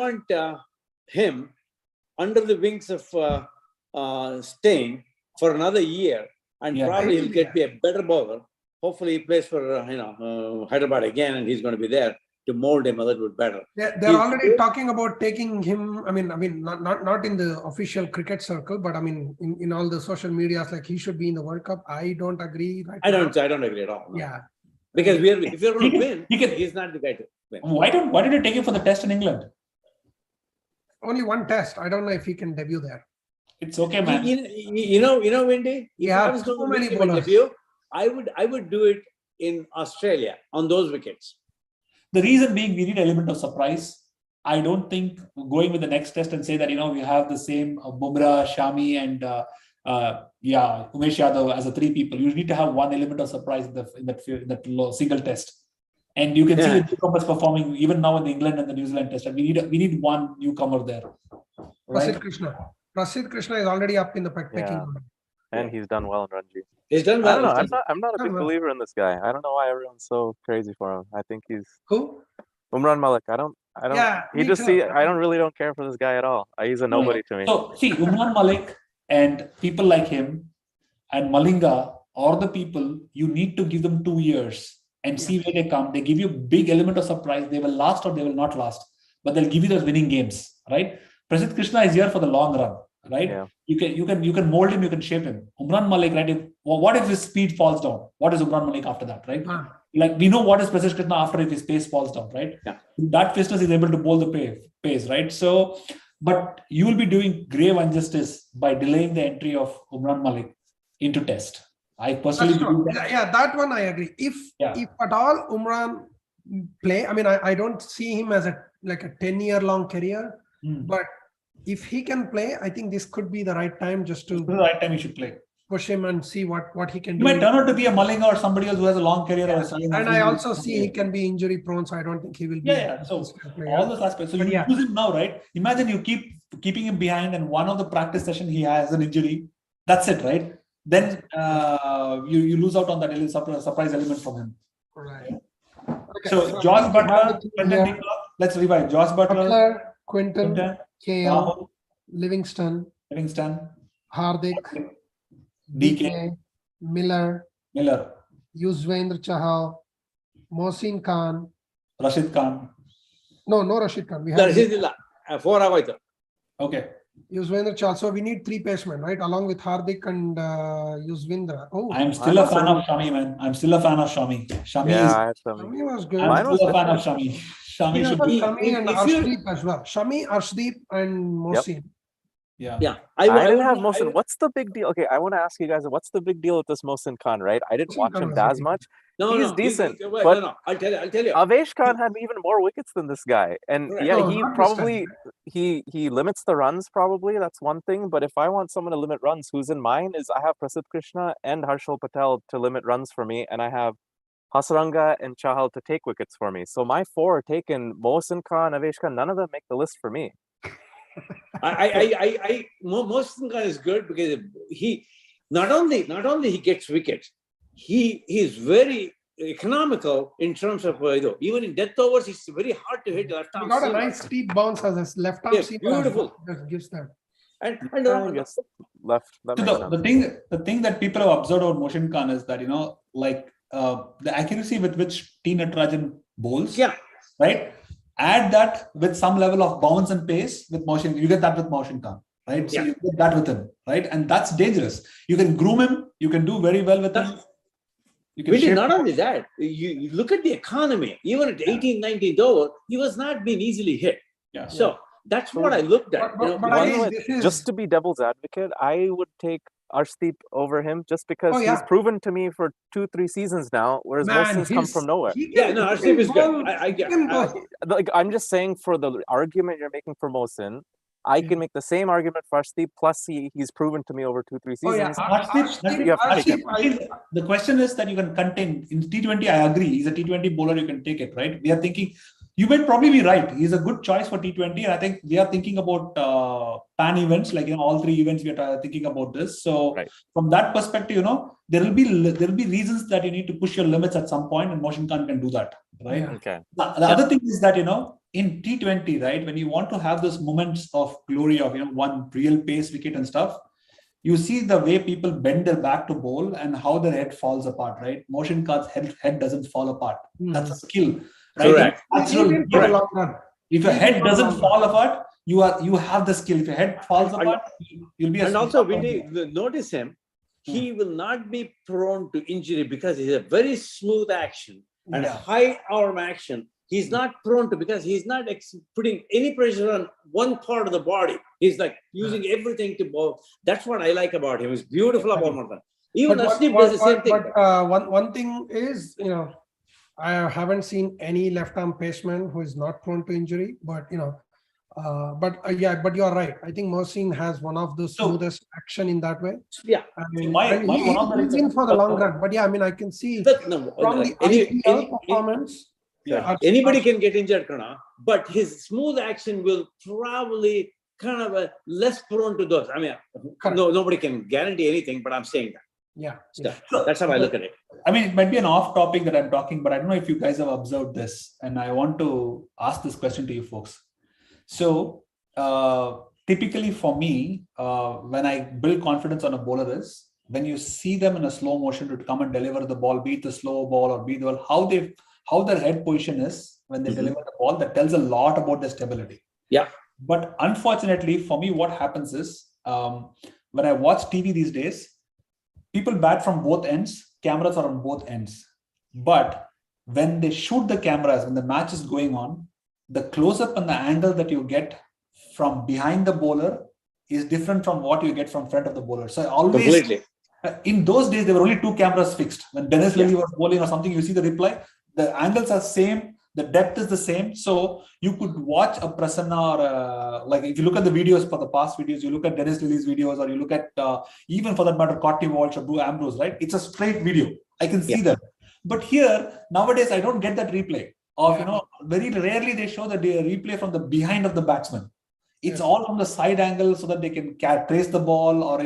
want him under the wings of Stein for another year, and probably he'll get be a better bowler. Hopefully, he plays for Hyderabad again, and he's going to be there to mold him a little bit better. They're already talking about taking him. I mean, not in the official cricket circle, but I mean, in all the social medias, like he should be in the World Cup. I don't agree. Right I don't agree at all. No. Yeah, because if you're going to win, he's not the guy to win. Why did you take him for the test in England? only 1 test. I don't know if he can debut there. It's okay, man. You know, Wendy. If I was going to make him a debut, I would do it in Australia on those wickets. The reason being, we need an element of surprise. I don't think going with the next test and say that we have the same Bumrah, Shami, and Umesh Yadav as the 3 people. You need to have one element of surprise in that single test. And you can see the newcomers performing even now in the England and the New Zealand test. And we need one newcomer there. Right? Prasidh Krishna is already up in the pecking order. And he's done well in Ranji. He's done well. I don't know. I'm not a big believer in this guy. I don't know why everyone's so crazy for him. I think he's Who? Umran Malik. I don't. Yeah, I don't care for this guy at all. He's a nobody to me. So see, Umran Malik and people like him and Malinga are the people you need to give them 2 years and see where they come. They give you big element of surprise. They will last or they will not last, but they'll give you those winning games, right? Prasidh Krishna is here for the long run. right? Yeah. You can mold him, you can shape him. Umran Malik, right? What if his speed falls down? What is Umran Malik after that, right? Like we know what is Prasad Krishna after if his pace falls down, right? Yeah. That fitness is able to bowl the pace, right? So, but you will be doing grave injustice by delaying the entry of Umran Malik into Test. I personally believe that. Yeah, that one I agree. If at all Umran play, I mean, I don't see him as a 10-year long career, but if he can play, I think this could be the right time just to the right time he should play. Push him and see what he can He do. might turn out to be a Malinga or somebody else who has a long career. And I also see he can be injury prone, so I don't think he will be. So all those aspects. So you use him now, right? Imagine you keeping him behind, and one of the practice session he has an injury. That's it, right? Then you lose out on that surprise element from him. Right. Okay. So Josh Butler, Quinton de Kock. Let's revive. Josh Butler, Quinton, KL, Livingston, Hardik, DK, Miller, Yuzvendra Chahal, Mohsin Khan, Rashid Khan. No Rashid Khan. We have okay. Yuzvendra Chahal. So we need 3 pacemen, right? Along with Hardik and Yuzvendra. I'm still a fan of Shami, man. I'm still a fan of Shami. Shami was good. I'm still a fan of Shami. Shami should be. Shami and Arshdeep as well. Shami, Arshdeep, and Mohsin. Yeah. I didn't have Mohsin. What's the big deal? Okay, I want to ask you guys, what's the big deal with this Mohsin Khan, right? I didn't watch him as much. He's decent. But I'll tell you. Avesh Khan had even more wickets than this guy. And he probably he limits the runs probably. That's one thing. But if I want someone to limit runs, who's in mine is I have Prasidh Krishna and Harshal Patel to limit runs for me, and I have Hasaranga and Chahal to take wickets for me. So my 4 are taken. Mohsin Khan, Avesh Khan, none of them make the list for me. Mohsin Khan is good because he not only he gets wickets, he is very economical in terms of even in death overs, it's very hard to hit left arm. He got a nice steep bounce as a left arm. Beautiful. Just gives that. And left. The thing that people have observed about Mohsin Khan is that the accuracy with which T. Natarajan bowls. Right. Add that with some level of bounce and pace with Mohsin. You get that with Mohsin Khan, right? So you get that with him, right? And that's dangerous. You can groom him. You can do very well with him. Not only that, you look at the economy. Even at 18, 19th over, he was not being easily hit. Yeah. So that's what I looked at. Just to be devil's advocate, I would take Arshdeep over him just because he's proven to me for 2-3 seasons now, whereas Mohsin's come from nowhere. Arshdeep is good. I'm just saying for the argument you're making for Mohsin, I can make the same argument for Arshdeep, plus he's proven to me over 2-3 seasons. The question is that you can contain in T20. I agree. He's a T20 bowler. You can take it, right? We are thinking, you might probably be right. He's a good choice for T20. And I think we are thinking about pan events, all 3 events. We are thinking about this. So from that perspective, there will be reasons that you need to push your limits at some point, and Mohsin Khan can do that, right? Yeah. Okay. The other thing is that in T20, right, when you want to have those moments of glory of one real pace wicket and stuff, you see the way people bend their back to bowl and how their head falls apart, right? Mohsin Khan's head doesn't fall apart. That's a skill. Right? Correct. If your head doesn't fall apart, you have the skill. If your head falls apart, you'll be. And also, when you notice him, he will not be prone to injury because he's a very smooth action and high arm action. He's not prone to, because he's not putting any pressure on one part of the body. He's using everything to bowl. That's what I like about him. It's beautiful about him. Even Arshdeep does the same thing. But one thing is, I haven't seen any left-arm paceman who is not prone to injury. But but you are right. I think Mohsin has one of the smoothest action in that way. Yeah, I mean, he's in for the long run. But I can see from the IPL performance. Yeah, anybody can get injured, but his smooth action will probably kind of less prone to those. I mean, nobody can guarantee anything, but I'm saying that. Yeah. So that's how I look at it. I mean, it might be an off topic that I'm talking, but I don't know if you guys have observed this, and I want to ask this question to you folks. So typically for me, when I build confidence on a bowler is when you see them in a slow motion to come and deliver the ball, be it the slow ball or be the ball, how their head position is when they deliver the ball, that tells a lot about their stability. Yeah. But unfortunately for me, what happens is when I watch TV these days, people bat from both ends, cameras are on both ends. But when they shoot the cameras, when the match is going on, the close-up and the angle that you get from behind the bowler is different from what you get from front of the bowler. So I always, Completely. in those days, there were only two cameras fixed. When Dennis Lilly was bowling or something, you see the replay, the angles are same, the depth is the same. So you could watch a Prasanna or like if you look at the videos for the past videos, you look at Dennis Lilly's videos, or you look at even for that matter, Courtney Walsh or Blue Ambrose, right? It's a straight video. I can see that. But here, nowadays, I don't get that replay of, very rarely they show the replay from the behind of the batsman. It's all from the side angle so that they can trace the ball, or,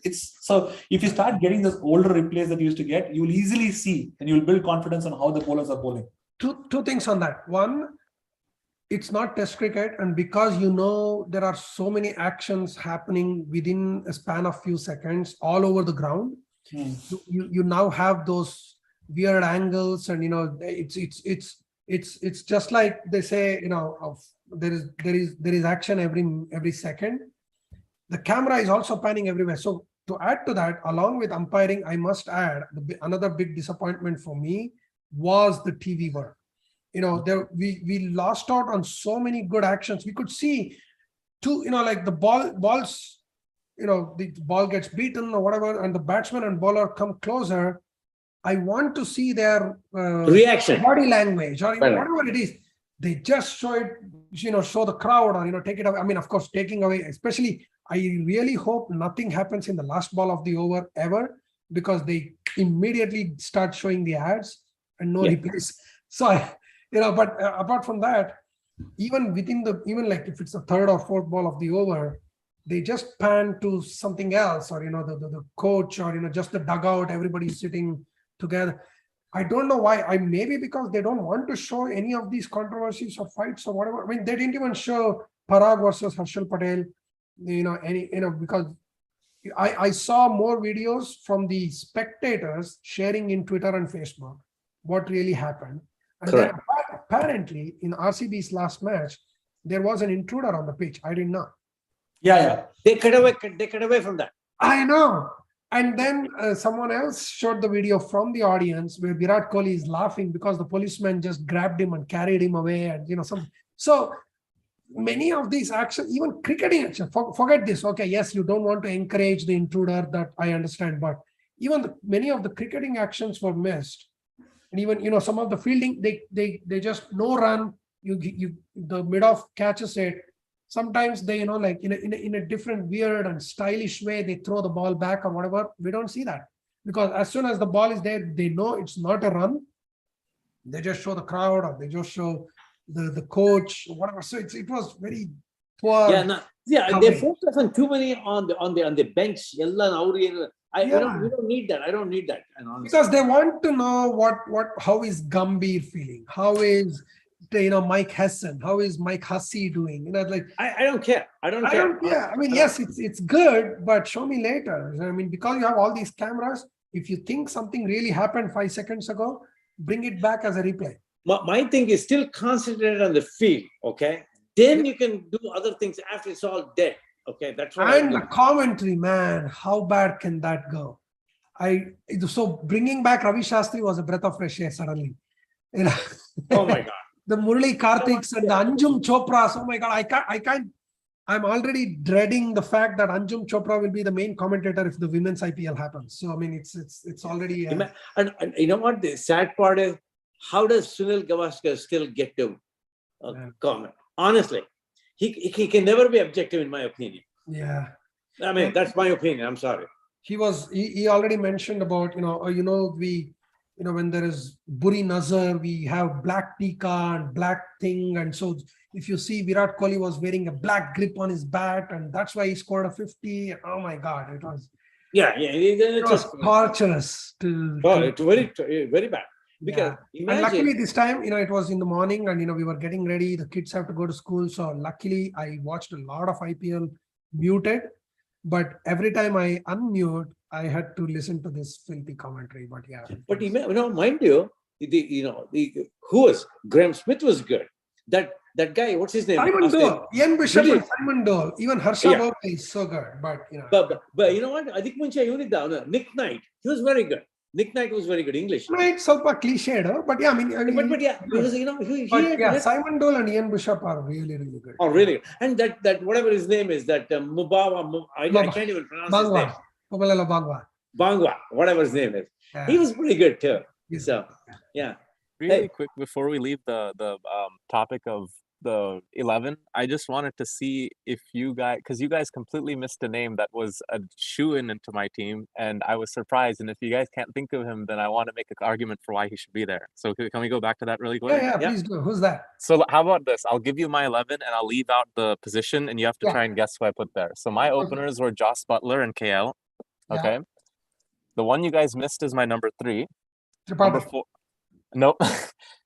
it's so if you start getting those older replays that you used to get, you'll easily see and you'll build confidence on how the bowlers are bowling. Two things on that. One, it's not test cricket, and because there are so many actions happening within a span of few seconds all over the ground, you now have those weird angles, and it's just like they say, there is action every second. The camera is also panning everywhere. So to add to that, along with umpiring, I must add another big disappointment for me was the TV work. We lost out on so many good actions. We could see like the balls, the ball gets beaten or whatever, and the batsman and bowler come closer. I want to see their reaction, body language, or whatever it is. They just show it, show the crowd, or take it away. I mean, of course, taking away, especially, I really hope nothing happens in the last ball of the over ever, because they immediately start showing the ads and no replays. So, but apart from that, even like if it's the third or fourth ball of the over, they just pan to something else, or the coach, or just the dugout, everybody's sitting together. I don't know why. Maybe because they don't want to show any of these controversies or fights or whatever. I mean, they didn't even show Parag versus Harshal Patel, because I saw more videos from the spectators sharing in Twitter and Facebook what really happened. And then apparently in RCB's last match, there was an intruder on the pitch. I didn't know. Yeah. They cut away from that. I know. And then someone else showed the video from the audience where Virat Kohli is laughing because the policeman just grabbed him and carried him away, and so many of these actions, even cricketing action, forget this. Okay, yes, you don't want to encourage the intruder, that I understand, but even many of the cricketing actions were missed, and even some of the fielding, they just no run. The mid-off catches it. Sometimes they, like in a different weird and stylish way, they throw the ball back or whatever. We don't see that, because as soon as the ball is there, they know it's not a run. They just show the crowd, or they just show the coach or whatever. So it was very poor. They focus on too many on the bench. We don't need that. I don't need that. Because they want to know how is Gambhir feeling? How is Mike Hesson, how is Mike Hussey doing? I don't care. I don't care. I mean, yes, it's good, but show me later. I mean, because you have all these cameras, if you think something really happened 5 seconds ago, bring it back as a replay. My thing is still concentrated on the field, okay? Then you can do other things after it's all dead, okay? That's what. And the commentary, man, how bad can that go? So bringing back Ravi Shastri was a breath of fresh air suddenly. Oh my God. The Murali Kartiks and the Anjum Chopras. Oh my God, I can't. I'm already dreading the fact that Anjum Chopra will be the main commentator if the women's IPL happens. So I mean, it's already. And you know what? The sad part is, how does Sunil Gavaskar still get to comment? Honestly, he can never be objective, in my opinion. Yeah. I mean, that's my opinion. I'm sorry. He already mentioned about when there is Buri Nazar, we have black tika and black thing. And so if you see, Virat Kohli was wearing a black grip on his bat, and that's why he scored a 50. Oh my God, it was. It was torturous. It's very, very bad. Because imagine, and luckily this time, it was in the morning, and we were getting ready. The kids have to go to school. So luckily I watched a lot of IPL muted. But every time I unmute, I had to listen to this filthy commentary. But mind you, who was Graham Smith was good. That that guy, what's his name? Simon Dole, Ian Bishop Really? and Simon Dole. Even Harsha Yeah. Bhogale is so good, but But you know what? I think Nick Knight, he was very good. Nick Knight was very good English. No, it's so cliched, but yeah, I mean, But yeah, because he Simon Dole and Ian Bishop are really, really good. Oh, really? And that whatever his name is, that I can't even pronounce his name. Bangwa. Bangwa. Bangwa, whatever his name is. Yeah. He was pretty good too. He's So, yeah. Really quick before we leave the topic of the 11, I just wanted to see if you guys, because you guys completely missed a name that was a shoe-in into my team, and I was surprised. And if you guys can't think of him, then I want to make an argument for why he should be there. So can we go back to that really quick? Yeah, please do. Who's that? So how about this? I'll give you my 11 and I'll leave out the position, and you have to try and guess who I put there. So my openers were Joss Butler and KL. Okay. Yeah. The one you guys missed is my number 3. Number Tripathi. 4. No.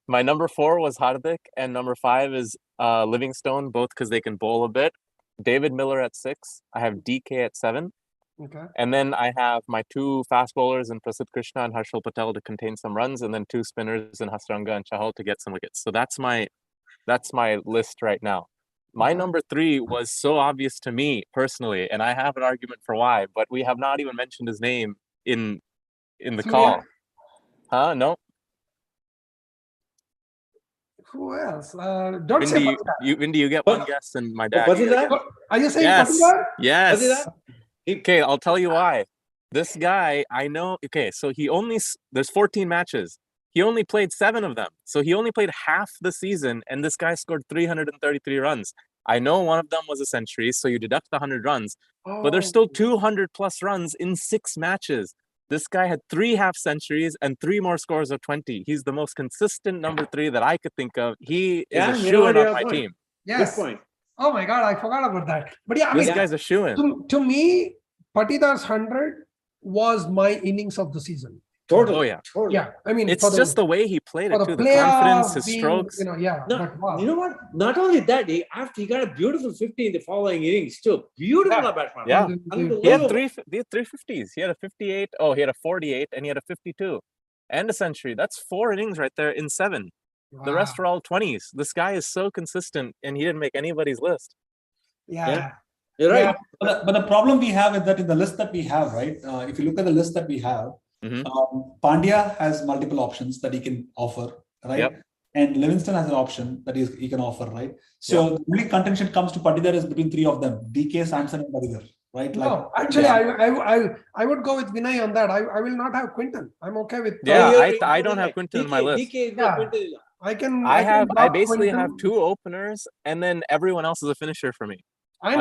My number 4 was Hardik, and number 5 is Livingstone, both because they can bowl a bit. David Miller at 6. I have DK at 7. Okay. And then I have my 2 fast bowlers in Prasidh Krishna and Harshal Patel to contain some runs, and then 2 spinners in Hasranga and Chahal to get some wickets. So that's my list right now. My number 3 was so obvious to me personally, and I have an argument for why, but we have not even mentioned his name in the call. Huh? No. Who else? Don't say Windy, you get one guess, and my dad. Are you saying yes? Yes. Yes. Okay, I'll tell you why. This guy, I know. Okay, so there's 14 matches. He only played 7 of them. So he only played half the season, and this guy scored 333 runs. I know one of them was a century, so you deduct the 100 runs, but there's still 200 plus runs in 6 matches. This guy had 3 half centuries and 3 more scores of 20. He's the most consistent number 3 that I could think of. He is a shoo-in on my team. Yes. Good point. Oh my God, I forgot about that. But yeah, this guy's a shoo-in. To me, Patidar's 100 was my innings of the season. Totally. Oh, yeah. Totally. Yeah, I mean, it's just the way he played it too. The playoff confidence, his being, strokes. You know what? Not only that, he got a beautiful 50 in the following innings too. Beautiful batsman. Yeah. Unbelievable. He had 3 50s. He had a 58. Oh, he had a 48 and he had a 52 and a century. That's 4 innings right there in 7. Wow. The rest were all 20s. This guy is so consistent, and he didn't make anybody's list. Yeah. You're right. But the problem we have is that in the list that we have, right? If you look at the list that we have, Pandya has multiple options that he can offer, right? Yep. And Livingston has an option that he can offer, right? So the only contention comes to Patidar is between 3 of them: DK, Samson, and Patidar, right? No, actually, I would go with Vinay on that. I will not have Quinton. I'm okay with. I don't have Quinton in my list. DK is not Quinton. I basically have 2 openers, and then everyone else is a finisher for me. And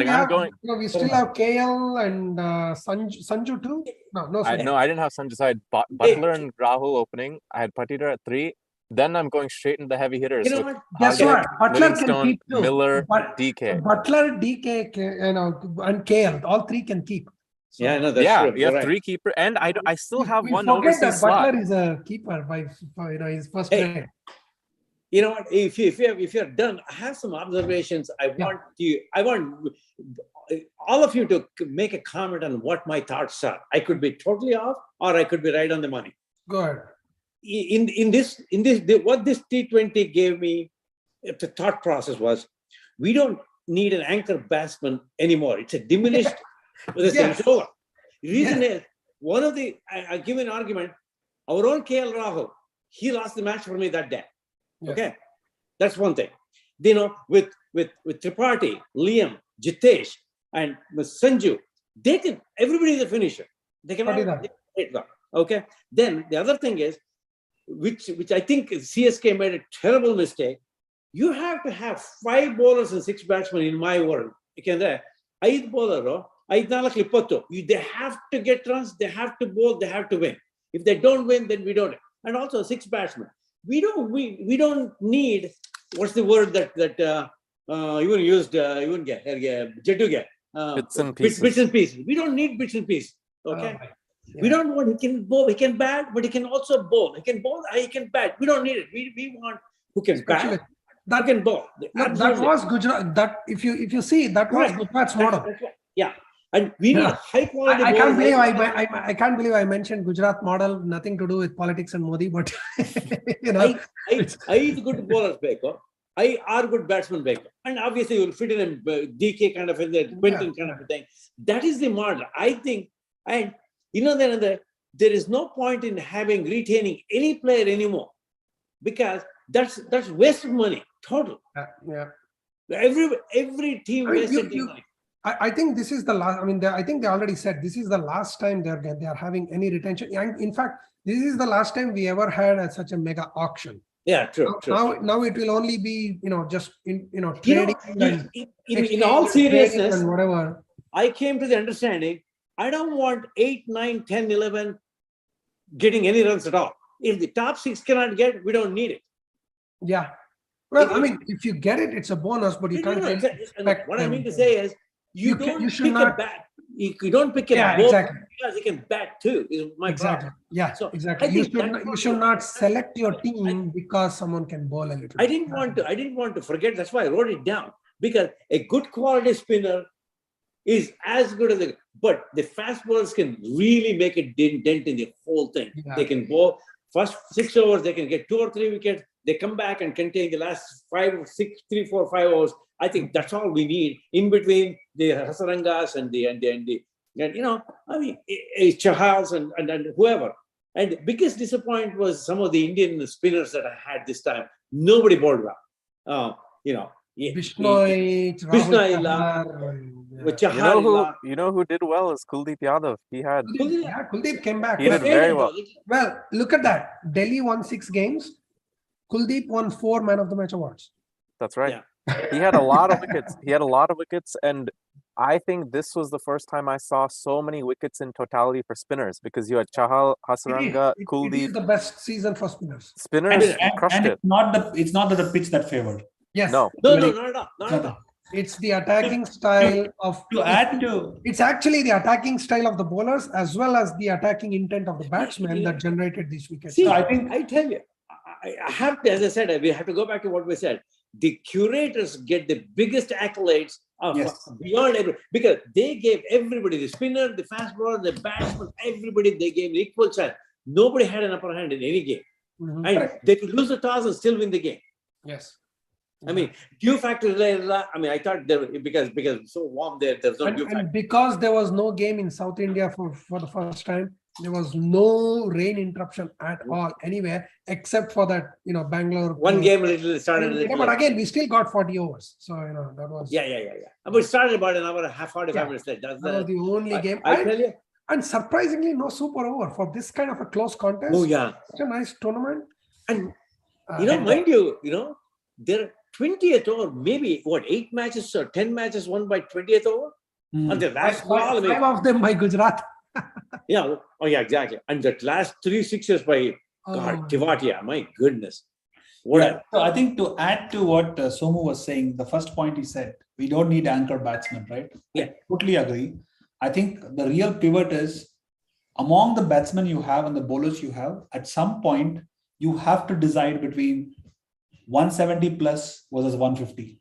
we still have KL and Sanju too. No, I didn't have Sanju. So I had Butler and Rahul opening. I had Patidar at 3. Then I'm going straight into the heavy hitters. You know what? Guess what? Butler can keep too. Miller, DK. Butler, DK, and KL, all 3 can keep. So, That's true. You have 3 keepers, and I still have one overseas overseas slot. Butler is a keeper by his first grade. You know what? If you're done, I have some observations. I want all of you to make a comment on what my thoughts are. I could be totally off, or I could be right on the money. Good. In this, what this T20 gave me, the thought process was, we don't need an anchor batsman anymore. It's a diminished. It's over. The reason is I give an argument. Our own KL Rahul, he lost the match for me that day. Yeah. Okay, that's one thing. With Tripathi, Liam, Jitesh, and Sanju, everybody is a finisher. They can all. Okay. Then the other thing is, which I think CSK made a terrible mistake. You have to have 5 bowlers and 6 batsmen in my world. Because 5 bowlers, 5-4-20. They have to get runs. They have to bowl. They have to win. If they don't win, then we don't. And also 6 batsmen. We don't need, what's the word that even used Jetuge. Bits and pieces. Bits and pieces. We don't need bits and pieces. Okay. We don't want, he can bowl, he can bat, but he can also bowl. He can bowl, he can bat. We don't need it. We want who can bat, that can bowl. That was Gujarat. That if you see, that was Gujarat's model. Yeah. And we need high quality. I can't believe I mentioned Gujarat model. Nothing to do with politics and Modi, but I good bowlers, Beko. are good batsmen back. And obviously you'll fit in a DK kind of a Quinton kind of a thing. That is the model, I think. And then there is no point in retaining any player anymore, because that's waste of money, total. Every team wasted money. I think this is the last. I mean, I think they already said this is the last time they are having any retention. And in fact, this is the last time we ever had such a mega auction. Yeah, true. Now it will only be just trading in all seriousness and whatever. I came to the understanding I don't want 8, 9, 10, 11 getting any runs at all. If the top 6 cannot get, we don't need it. Yeah. Well, I mean, if you get it, it's a bonus, but you can't expect. What I mean to say is, you don't pick a bat. You don't pick a ball exactly. because you can bat too. Is my problem. Yeah, so exactly. You should not select your team because someone can bowl a little. I didn't want to forget. That's why I wrote it down, because a good quality spinner is as good as but the fast bowlers can really make a dent in the whole thing. Yeah. They can bowl first 6 overs. They can get 2 or 3 wickets. They come back and contain the last 5, 6, 3, 4, 5 overs. I think that's all we need in between the Hasarangas and Chahals and whoever. And the biggest disappointment was some of the Indian spinners that I had this time. Nobody bowled well. Bishnoi, Chahal. You know who did well is Kuldeep Yadav. Kuldeep came back. He did very well. Well, look at that. Delhi won 6 games. Kuldeep won 4 Man of the Match awards. That's right. Yeah. He had a lot of wickets. And I think this was the first time I saw so many wickets in totality for spinners, because you had Chahal, Hasaranga, Kuldeep. It is the best season for spinners. Spinners crushed it. It's not the pitch that favored. Yes. No, not at all. It's the attacking style of. It's actually the attacking style of the bowlers as well as the attacking intent of the batsmen that generated these wickets. See, so I tell you, I have to, as I said, we have to go back to what we said. The curators get the biggest accolades beyond every, because they gave everybody, the spinner, the fast bowler, the batsman, everybody, they gave equal chance. Nobody had an upper hand in any game. Mm-hmm. And they could lose the toss and still win the game. Yes. I mean, due factor, I mean, I thought because it's so warm there's no due factor. And because there was no game in South India for the first time, there was no rain interruption at all anywhere, except for that, Bangalore. One game started. But again, we still got 40 overs. So, that was. Yeah. But it started about an hour and a half, 45 minutes late. That was the only game. I tell you. And surprisingly, no super over for this kind of a close contest. Oh, yeah. Such a nice tournament. And, mind you, there are 20th over, maybe 8 matches or 10 matches won by 20th over? And the last 5 of them by Gujarat. Yeah. Oh, yeah, exactly. And the last 3 sixes by Tivatia. My goodness. So I think to add to what Somu was saying, the first point he said, we don't need anchor batsmen, right? Yeah. I totally agree. I think the real pivot is among the batsmen you have and the bowlers you have, at some point, you have to decide between 170 plus versus 150,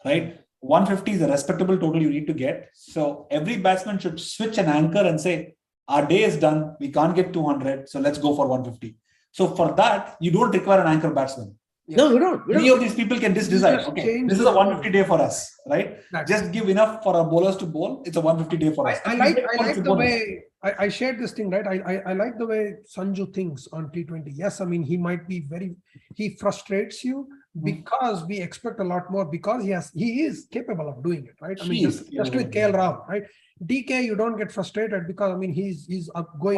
right? 150 is a respectable total you need to get. So every batsman should switch an anchor and say, our day is done. We can't get 200. So let's go for 150. So for that, you don't require an anchor batsman. Yeah. No, we don't. Many of these people can just decide, okay, this is a 150 day for us, right? Exactly. Just give enough for our bowlers to bowl. It's a 150 day for us. I like the way, I shared this thing, right? I like the way Sanju thinks on T20. Yes, I mean, he might be he frustrates you because we expect a lot more, because he is capable of doing it, right? I mean, just with KL Rahul, right? DK, you don't get frustrated because, I mean, he's going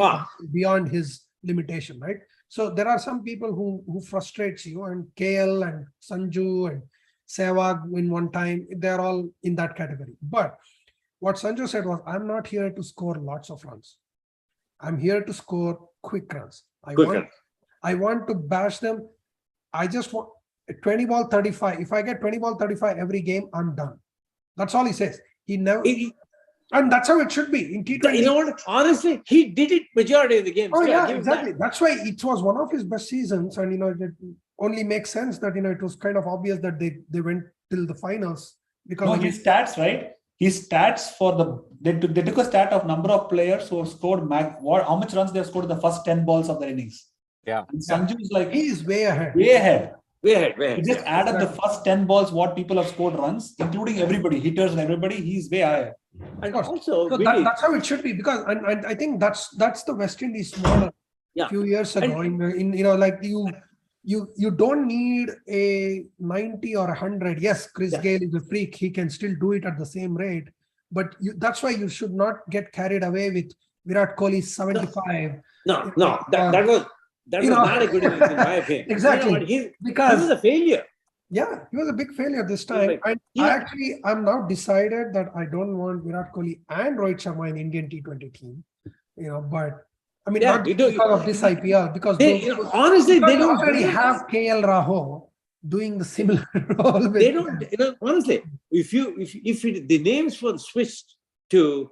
beyond his limitation, right? So there are some people who frustrates you, and KL and Sanju and Sehwag in one time, they're all in that category. But what Sanju said was, I'm not here to score lots of runs. I'm here to score quick runs. I want to bash them. I just want 20 ball 35. If I get 20 ball 35 every game, I'm done. That's all he says. He never. And that's how it should be in T20. You know what? Honestly, he did it majority of the games. Oh, yeah, exactly. That's why it was one of his best seasons. And, it only makes sense that, it was kind of obvious that they went till the finals. Because his stats, right? His stats they took a stat of number of players who scored how much runs they have scored in the first 10 balls of their innings. Yeah. And Sanju is like, he is way ahead. Way ahead. Way ahead. You just add up the first 10 balls, what people have scored runs, including everybody, hitters and everybody, he's way higher. And also, So that's how it should be, because and I think that's the West Indies model. Yeah. Few years ago, in like you don't need a 90 or 100. Yes, Chris Gayle is a freak; he can still do it at the same rate. But that's why you should not get carried away with Virat Kohli's 75. No, that was not a good enough in my opinion. Exactly, You know what, because he was a failure. Yeah, he was a big failure this time. I'm now decided that I don't want Virat Kohli and Rohit Sharma in Indian T20 team. But I mean, not because of this IPL, because honestly, they don't already have KL Rahul doing the similar role. They don't. Honestly, if the names were switched to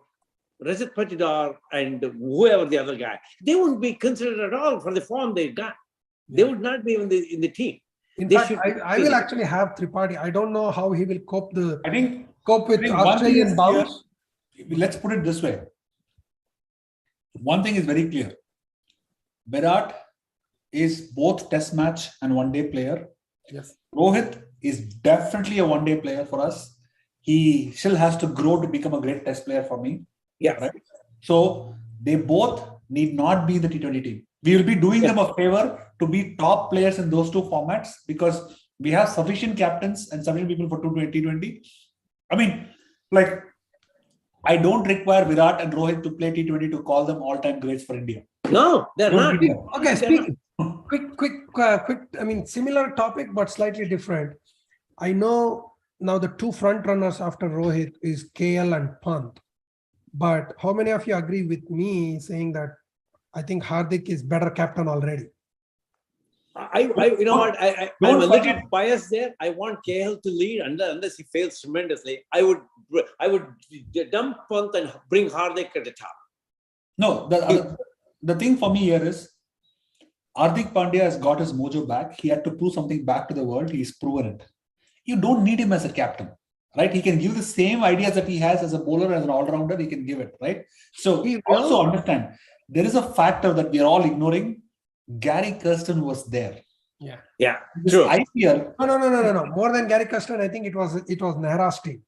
Rajat Patidar and whoever the other guy, they wouldn't be considered at all for the form they got. They would not be in the team. In fact, I will actually have Tripathi. I don't know how he will cope with Australian bounce. Let's put it this way. One thing is very clear. Virat is both test match and one-day player. Yes. Rohit is definitely a one-day player for us. He still has to grow to become a great test player for me. Yeah. Right? So they both need not be the T20 team. We will be doing them a favor to be top players in those two formats because we have sufficient captains and sufficient people for T20. I mean, I don't require Virat and Rohit to play T20 to call them all-time greats for India. No, they're not. Okay, speaking. Quick. I mean, similar topic but slightly different. I know now the two front runners after Rohit is KL and Pant. But how many of you agree with me saying that I think Hardik is better captain already? I'm a little biased there. I want KL to lead unless he fails tremendously. I would dump Pant and bring Hardik at the top. No, the thing for me here is Hardik Pandya has got his mojo back. He had to prove something back to the world. He's proven it. You don't need him as a captain, right? He can give the same ideas that he has as a bowler, as an all-rounder. He can give it, right? So also understand there is a factor that we are all ignoring. Gary Kirsten was there. Yeah, true. IPL. No. More than Gary Kirsten, I think it was Nehra's team.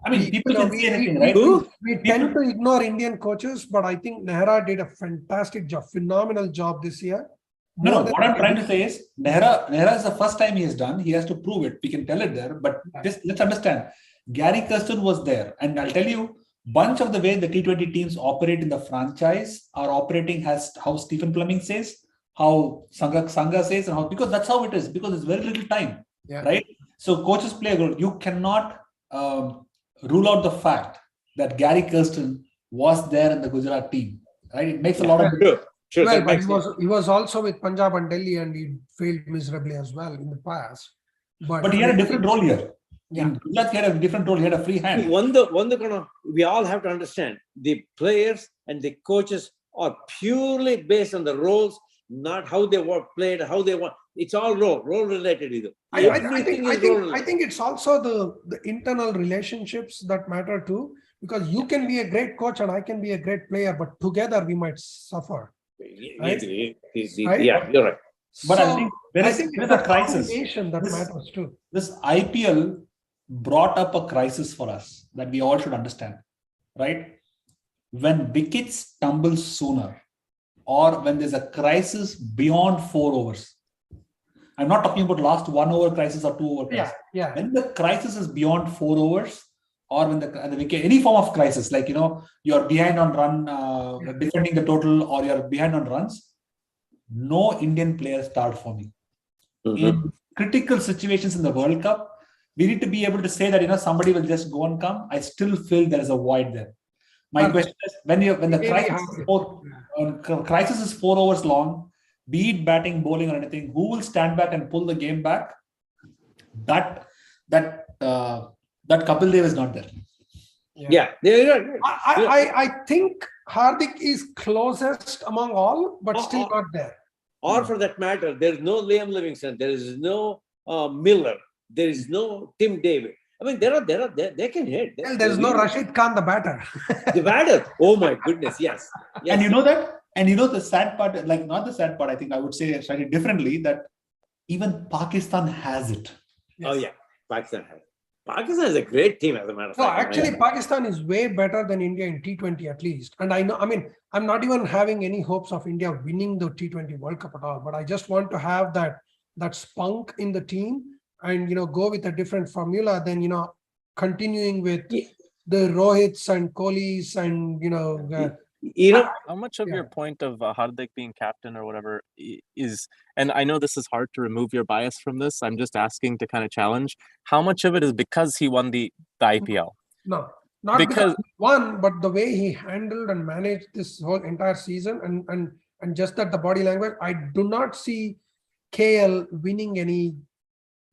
I mean, people can say anything, right? We tend to ignore Indian coaches, but I think Nehra did a fantastic job, phenomenal job this year. No, what I'm trying to say is Nehra is the first time he has done. He has to prove it. We can tell it there, but let's understand. Gary Kirsten was there, and I'll tell you, bunch of the way the T20 teams operate in the franchise are operating as how Stephen Fleming says, how Sangha says, and because that's how it is. Because it's very little time, right? So coaches play a role. You cannot rule out the fact that Gary Kirsten was there in the Gujarat team, right? It makes a lot of Sure. Well, but he was also with Punjab and Delhi, and he failed miserably as well in the past. But he had a different role here. In Gujarat, he had a different role. He had a free hand. We all have to understand the players and the coaches are purely based on the roles, not how they were played, how they want. It's all role related either. I think it's also the internal relationships that matter too, because you can be a great coach and I can be a great player, but together we might suffer. Right? Yeah, you're right. But I think there is a crisis. That matters too. This IPL brought up a crisis for us that we all should understand, right? When wickets tumble sooner, or when there's a crisis beyond 4 overs. I'm not talking about last 1 over crisis or 2 over crisis. Yeah. When the crisis is beyond 4 overs, or when the wicket, any form of crisis, like you're behind on run, defending the total, or you're behind on runs, no Indian player start for me. Mm-hmm. In critical situations in the World Cup, we need to be able to say that somebody will just go and come. I still feel there is a void there. My question is, when the crisis is 4 overs long, be it batting, bowling, or anything, who will stand back and pull the game back? That Kapil Dev is not there. Yeah. I think Hardik is closest among all, but still not there. Or for that matter, there is no Liam Livingstone, there is no Miller, there is no Tim David. I mean, they can hit. Well, there's no Rashid Khan, the batter. The batter. Oh my goodness, yes. And you know that? And the sad part, not the sad part, I think I would say slightly differently, that even Pakistan has it. Oh yeah, Pakistan is a great team, as a matter of No, fact. actually, Pakistan is way better than India in T20 at least. And I know, I mean, I'm not even having any hopes of India winning the T20 World Cup at all. But I just want to have that spunk in the team and, go with a different formula than, continuing with Yeah. the Rohits and Kohlis and, How much of Yeah. your point of Hardik being captain or whatever is, and I know this is hard to remove your bias from this, I'm just asking to kind of challenge, how much of it is because he won the IPL? No, not because he won, but the way he handled and managed this whole entire season and just that the body language, I do not see KL winning any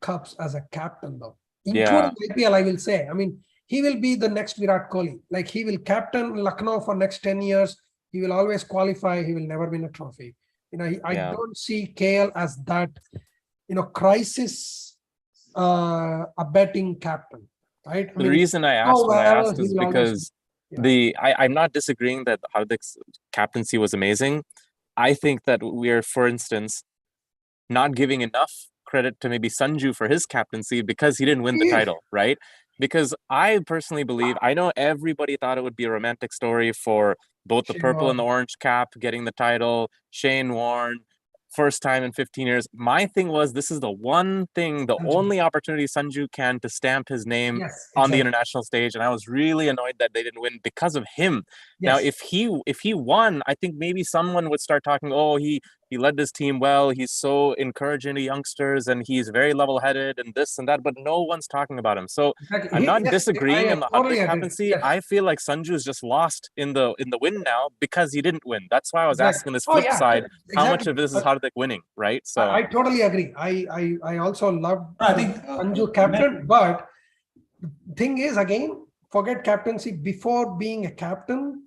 cups as a captain though. Including IPL, I will say. I mean, he will be the next Virat Kohli. Like he will captain Lucknow for next 10 years. He will always qualify. He will never win a trophy. I don't see KL as that, crisis abetting captain. Right? The reason I asked is because I'm not disagreeing that Hardik's captaincy was amazing. I think that we're, for instance, not giving enough credit to maybe Sanju for his captaincy because he didn't win the title, right? Because I personally believe, I know everybody thought it would be a romantic story for both the purple and the orange cap getting the title, Shane Warne, first time in 15 years. My thing was, this is the one thing, the only opportunity Sanju can to stamp his name on the international stage. And I was really annoyed that they didn't win because of him. Now, if he won, I think maybe someone would start talking, oh, he led this team well. He's so encouraging to youngsters and he's very level-headed and this and that, but no one's talking about him. So I'm not disagreeing in the Hardik captaincy. I feel like Sanju is just lost in the win now because he didn't win. That's why I was asking this flip side, how much of this is Hardik winning, right? So I totally agree. I also love Sanju captain, but the thing is, again, forget captaincy. Before being a captain,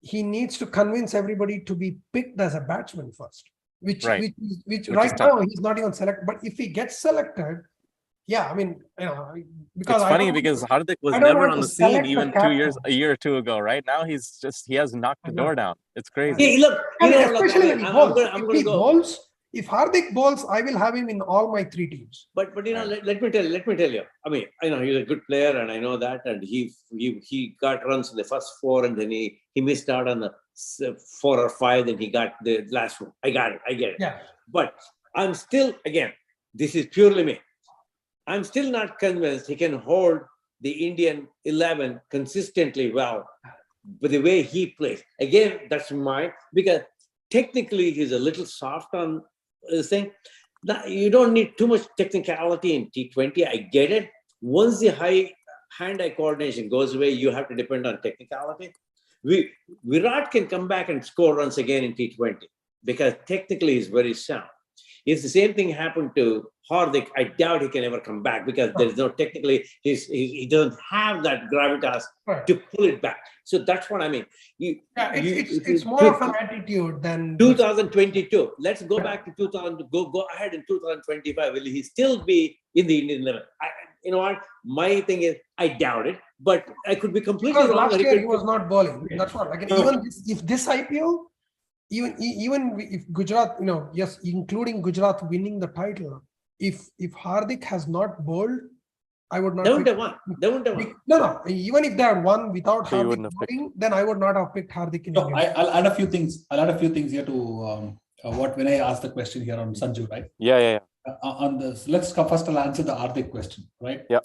he needs to convince everybody to be picked as a batsman first, which right now he's not even selected. But if he gets selected, I mean, because it's funny because Hardik was never on the scene even a year or two ago, right? Now he has knocked the door down. It's crazy. Yeah, look, especially when he bowls. If Hardik bowls, I will have him in all my 3 teams. But let me tell you. I mean, he's a good player, and I know that. And he got runs in the first 4, and then he missed out on the 4 or 5. Then he got the last one. I get it. Yeah. But I'm still, again, this is purely me. I'm still not convinced he can hold the Indian 11 consistently well with the way he plays. Again, that's mine, because technically he's a little soft on this thing. Now, you don't need too much technicality in T20. I get it. Once the hand-eye coordination goes away, you have to depend on technicality. Virat can come back and score runs again in T20 because technically he's very sound. If the same thing happened to Hardik, I doubt he can ever come back because there's no technically, he doesn't have that gravitas to pull it back. So that's what I mean. It's more of an attitude than 2022. Let's go back to 2000. Go ahead in 2025. Will he still be in the Indian 11? You know what? My thing is, I doubt it, but I could be completely wrong. Last year he was not bowling. That's what. Like, even if this IPL. Even if Gujarat, including Gujarat winning the title, if Hardik has not bowled, I would not. They wouldn't have won. No. Even if they had won without Hardik bowling, then I would not have picked Hardik in India. I'll add a few things. here to when I asked the question here on Sanju, right? Yeah. On this, first I'll answer the Hardik question, right? Yeah.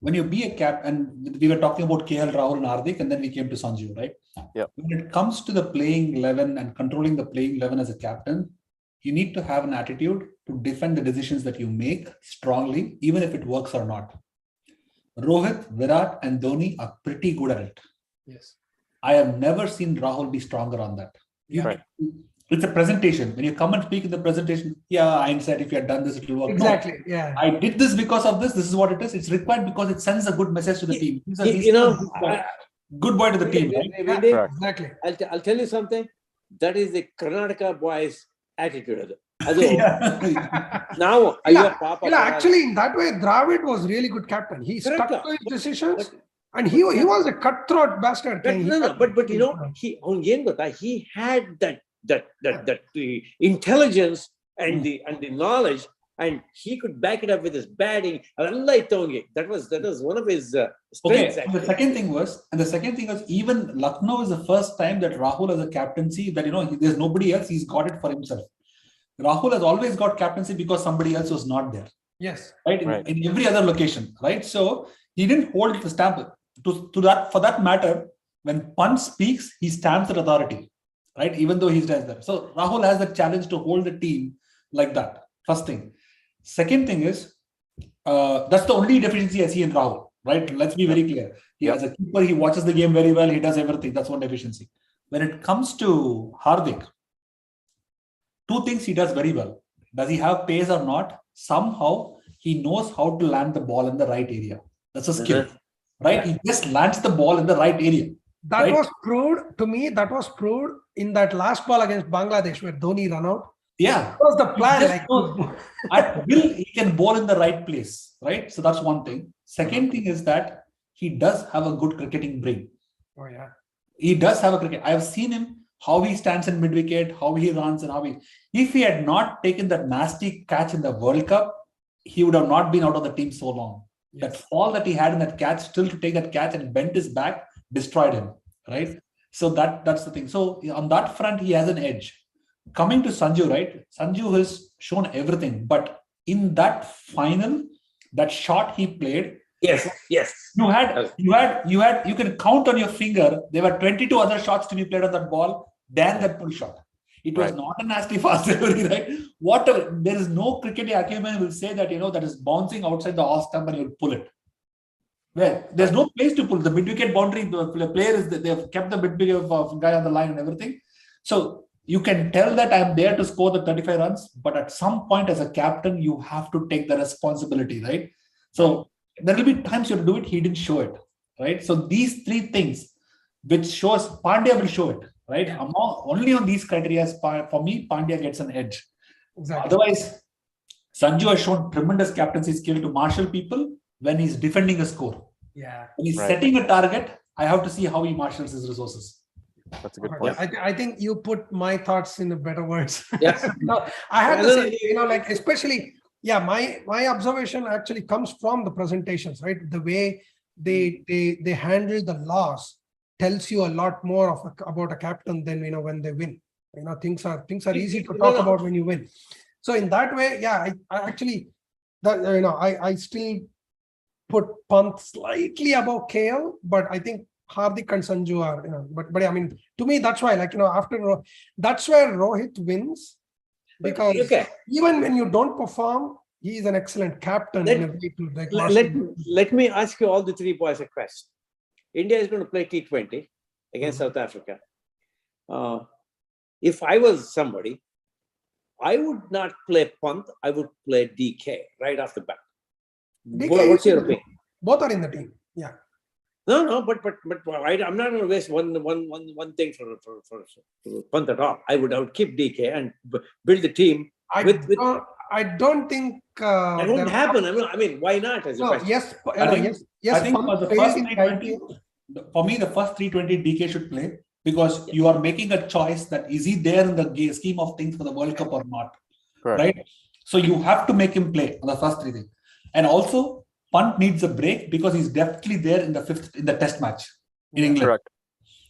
When you be a cap, and we were talking about KL Rahul and Hardik, and then we came to Sanju, right? Yeah. When it comes to the playing 11 and controlling the playing 11 as a captain, you need to have an attitude to defend the decisions that you make strongly, even if it works or not. Rohit, Virat, and Dhoni are pretty good at it. Yes. I have never seen Rahul be stronger on that. Right. It's a presentation. When you come and speak in the presentation, I said if you had done this, it will work. Exactly. No, yeah. I did this because of this. This is what it is. It's required because it sends a good message to the team. Good boy to the team. Right? Exactly. I'll tell you something. That is the Karnataka boys' attitude. Now, actually, in that way, Dravid was really good captain. He stuck to his decisions. And he was a cutthroat bastard. But he had that intelligence and the knowledge and he could back it up with his batting. That was one of his strengths. Okay. And the second thing was even Lucknow is the first time that Rahul has a captaincy that there's nobody else. He's got it for himself. Rahul has always got captaincy because somebody else was not there. Yes. Right. In every other location. Right. So he didn't hold the stamp to that. For that matter, when Pant speaks, he stamps that authority. Right. Even though he's there. So Rahul has the challenge to hold the team like that. First thing. Second thing is that's the only deficiency I see in Rahul. Right. Let's be very clear. As a keeper, he watches the game very well. He does everything. That's one deficiency. When it comes to Hardik, two things he does very well. Does he have pace or not? Somehow he knows how to land the ball in the right area. That's a skill, right? He just lands the ball in the right area. That was proved to me. That was proved in that last ball against Bangladesh where Dhoni ran out. Yeah. That was the plan. At will, he can bowl in the right place, right? So that's one thing. Second thing is that he does have a good cricketing brain. Oh, yeah. He does have a cricket. I have seen him, how he stands in mid-wicket, how he runs and if he had not taken that nasty catch in the World Cup, he would have not been out of the team so long. Yes. That fall that he had in that catch, still to take that catch and bent his back, destroyed him, right? So that's the thing. So on that front, he has an edge. Coming to Sanju, right? Sanju has shown everything, but in that final, that shot he played, yes. You can count on your finger. There were 22 other shots to be played on that ball than that pull shot. It was not a nasty fast delivery, right? Whatever. There is no cricketing acumen will say that that is bouncing outside the off stump and you'll pull it. Well, there's no place to pull. The mid-wicket boundary, the player they've kept the mid-wicket guy on the line and everything. So you can tell that I'm there to score the 35 runs, but at some point as a captain, you have to take the responsibility, right? So there will be times you have to do it. He didn't show it, right? So these three things, which shows Pandya will show it, right? Yeah. Only on these criteria, for me, Pandya gets an edge. Exactly. Otherwise, Sanju has shown tremendous captaincy skill to marshal people when he's defending a score. Yeah. When he's setting a target, I have to see how he marshals his resources. That's a good point. I think you put my thoughts in better words. Yes. No, I have to say, especially, my observation actually comes from the presentations, right? The way they handle the loss tells you a lot more about a captain than when they win. Things are easy to talk about when you win. So in that way, I actually I still put Pant slightly above KL, but I think Hardik and Sanju are, but I mean, to me, that's why, after that's where Rohit wins, because even when you don't perform, he is an excellent captain. Let me ask you all the three boys a question. India is going to play T20 against South Africa. If I was somebody, I would not play Pant. I would play DK right off the bat. What's your opinion? Both are in the team. Yeah. No, but I'm not going to waste one thing for Pant at all. I would keep DK and build the team. I don't think that won't happen. I mean, why not? As a question. Yes. I think for the first 320, for me, the first 320 DK should play, because you are making a choice that is he there in the scheme of things for the World Cup or not, right? So you have to make him play on the first three things, and also Pant needs a break because he's definitely there in the test match in England.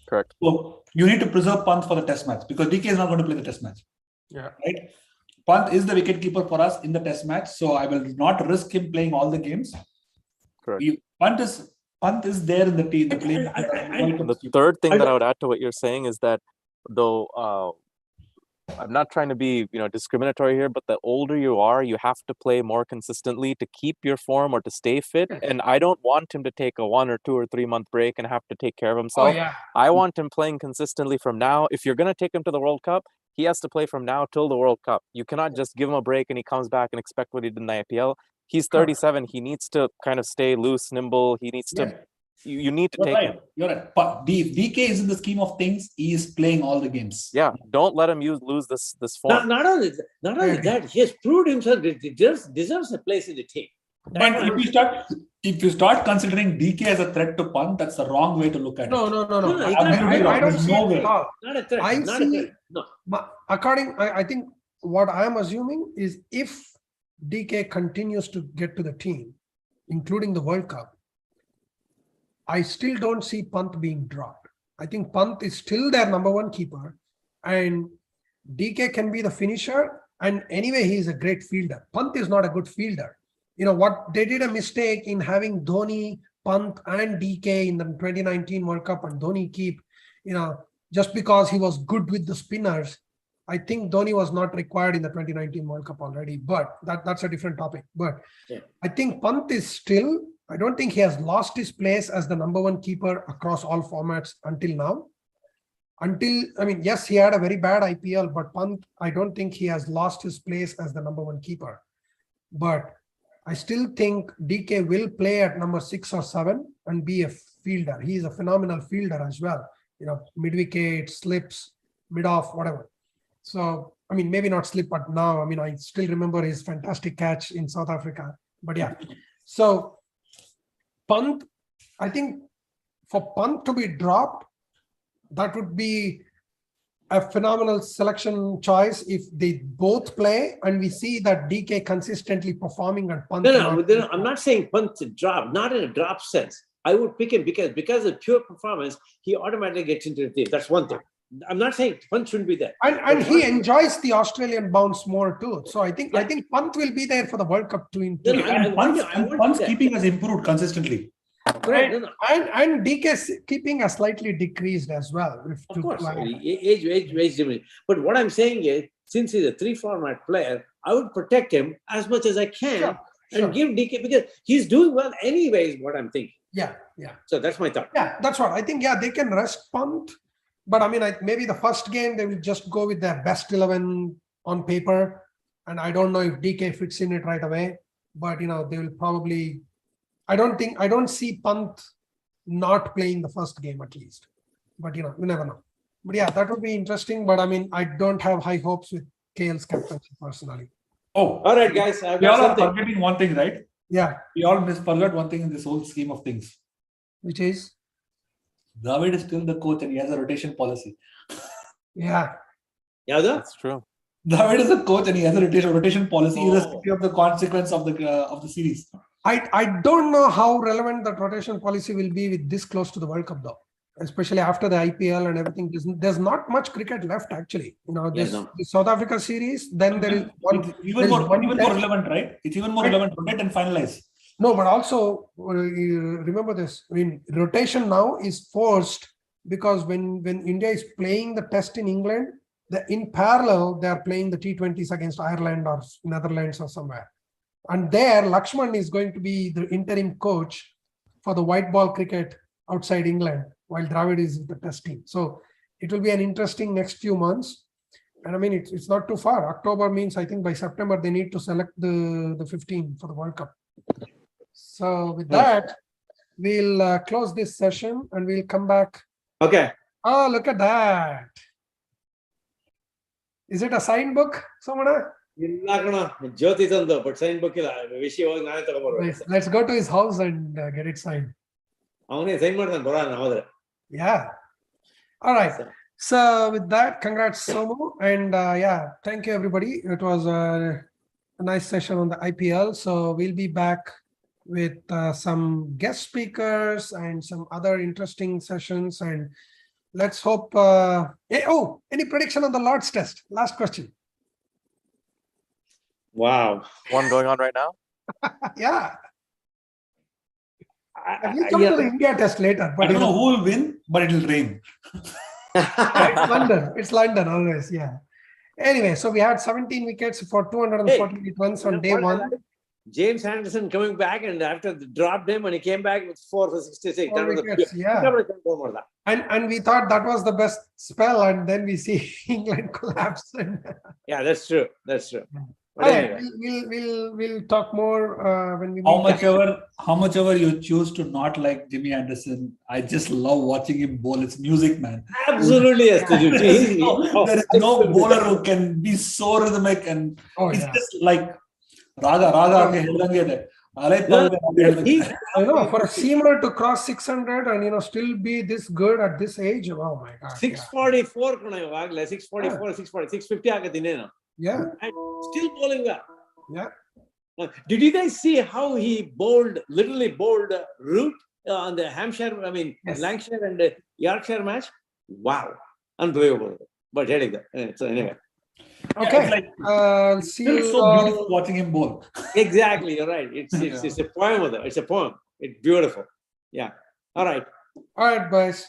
Correct. So you need to preserve Pant for the test match because DK is not going to play the test match. Yeah. Right. Pant is the wicketkeeper for us in the test match, so I will not risk him playing all the games. Correct. Pant is there in the team. The third thing that I would add to what you're saying is that, though I'm not trying to be discriminatory here, but the older you are, you have to play more consistently to keep your form or to stay fit. And I don't want him to take a 1 or 2 or 3 month break and have to take care of himself. Oh, yeah. I want him playing consistently from now. If you're going to take him to the World Cup, he has to play from now till the World Cup. You cannot just give him a break and he comes back and expect what he did in the IPL. He's 37. He needs to kind of stay loose, nimble. He needs to. You need to take him. You're right. But DK is in the scheme of things. He is playing all the games. Yeah, don't let him lose this form. Not only that, he has proved himself. He deserves a place in the team. But if you start considering DK as a threat to Pant, that's the wrong way to look at it. No. I don't see it at all. Not a threat. I think what I am assuming is if DK continues to get to the team, including the World Cup, I still don't see Pant being dropped. I think Pant is still their number one keeper, and DK can be the finisher. And anyway, he's a great fielder. Pant is not a good fielder. You know what? They did a mistake in having Dhoni, Pant, and DK in the 2019 World Cup, and Dhoni keep, just because he was good with the spinners. I think Dhoni was not required in the 2019 World Cup already, but that's a different topic. But yeah. I think Pant is still, I don't think he has lost his place as the number one keeper across all formats until now. Yes, he had a very bad IPL, but Pant, I don't think he has lost his place as the number one keeper. But I still think DK will play at number 6 or 7 and be a fielder. He's a phenomenal fielder as well. Mid-wicket, slips, mid-off, whatever. So, maybe not slip, but now, I still remember his fantastic catch in South Africa. But yeah, so Pant, I think for Pant to be dropped, that would be a phenomenal selection choice if they both play and we see that DK consistently performing and Pant. No, I'm not saying Pant to drop, not in a drop sense. I would pick him because of pure performance, he automatically gets into the team. That's one thing. I'm not saying Pant shouldn't be there. And he enjoys the Australian bounce more too. So I think Pant will be there for the World Cup too. Pant's keeping has improved consistently. Right. And DK's keeping has slightly decreased as well. Of course, age difference. But what I'm saying is, since he's a 3-format player, I would protect him as much as I can and give DK, because he's doing well anyways, what I'm thinking. Yeah. So that's my thought. Yeah, that's what I think. Yeah, they can rest Pant. But maybe the first game, they will just go with their best 11 on paper. And I don't know if DK fits in it right away. But, they will probably... I don't see Pant not playing the first game at least. But, you never know. But yeah, that would be interesting. But, I don't have high hopes with KL's captaincy personally. Oh, all right, guys. We all are forgetting one thing, right? Yeah. We all forgot one thing in this whole scheme of things. Which is? Dravid is still the coach and he has a rotation policy. Yeah. Yeah, that's true. Dravid is the coach and he has a rotation policy irrespective of the consequence of the series. I don't know how relevant that rotation policy will be with this close to the World Cup though, especially after the IPL and everything. There's not much cricket left actually. The South Africa series, then there is one. It's even more relevant, right? It's even more relevant. Rotate and finalize. No, but also remember this. Rotation now is forced because when India is playing the test in England, in parallel they are playing the T20s against Ireland or Netherlands or somewhere. And there, Lakshman is going to be the interim coach for the white ball cricket outside England, while Dravid is with the test team. So it will be an interesting next few months. And it's not too far. October means I think by September they need to select the 15 for the World Cup. So with that, we'll close this session and we'll come back. Okay. Oh, look at that. Is it a signed book, Somana? But sign book. Let's go to his house and get it signed. Yeah. All right. So with that, congrats, Somu. And thank you, everybody. It was a nice session on the IPL. So we'll be back with some guest speakers and some other interesting sessions. And let's hope. Any prediction on the Lord's Test? Last question. Wow. One going on right now? Yeah. We'll come to the India test later. But I don't know who will win, but it will rain. It's London. It's London always, yeah. Anyway, so we had 17 wickets for 248 runs on day one. James Anderson coming back and after the dropped him and he came back with 4 for 66. And we thought that was the best spell, and then we see England collapse. Yeah, that's true. That's true. But anyway. We'll talk more when we meet. How much ever you choose to not like Jimmy Anderson, I just love watching him bowl. It's music, man. Absolutely, yes. There is no bowler who can be so rhythmic and it's just like Raga. I know, for a seamer to cross 600 and still be this good at this age. Oh my God. 644, 644, 640, 650 Yeah. And still bowling well. Yeah. Did you guys see how he literally bowled Root on the Yes. Lancashire and Yorkshire match? Wow, unbelievable. But anyway, so anyway, Okay. it's like See still you so all. beautiful watching him bowl. exactly, you're right. It's a poem with it. It's a poem. It's beautiful. Yeah. All right. All right, guys.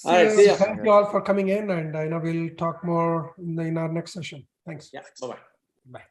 All right, see ya. Thank you all for coming in, and we'll talk more in our next session. Thanks. Yeah. Bye bye. Bye.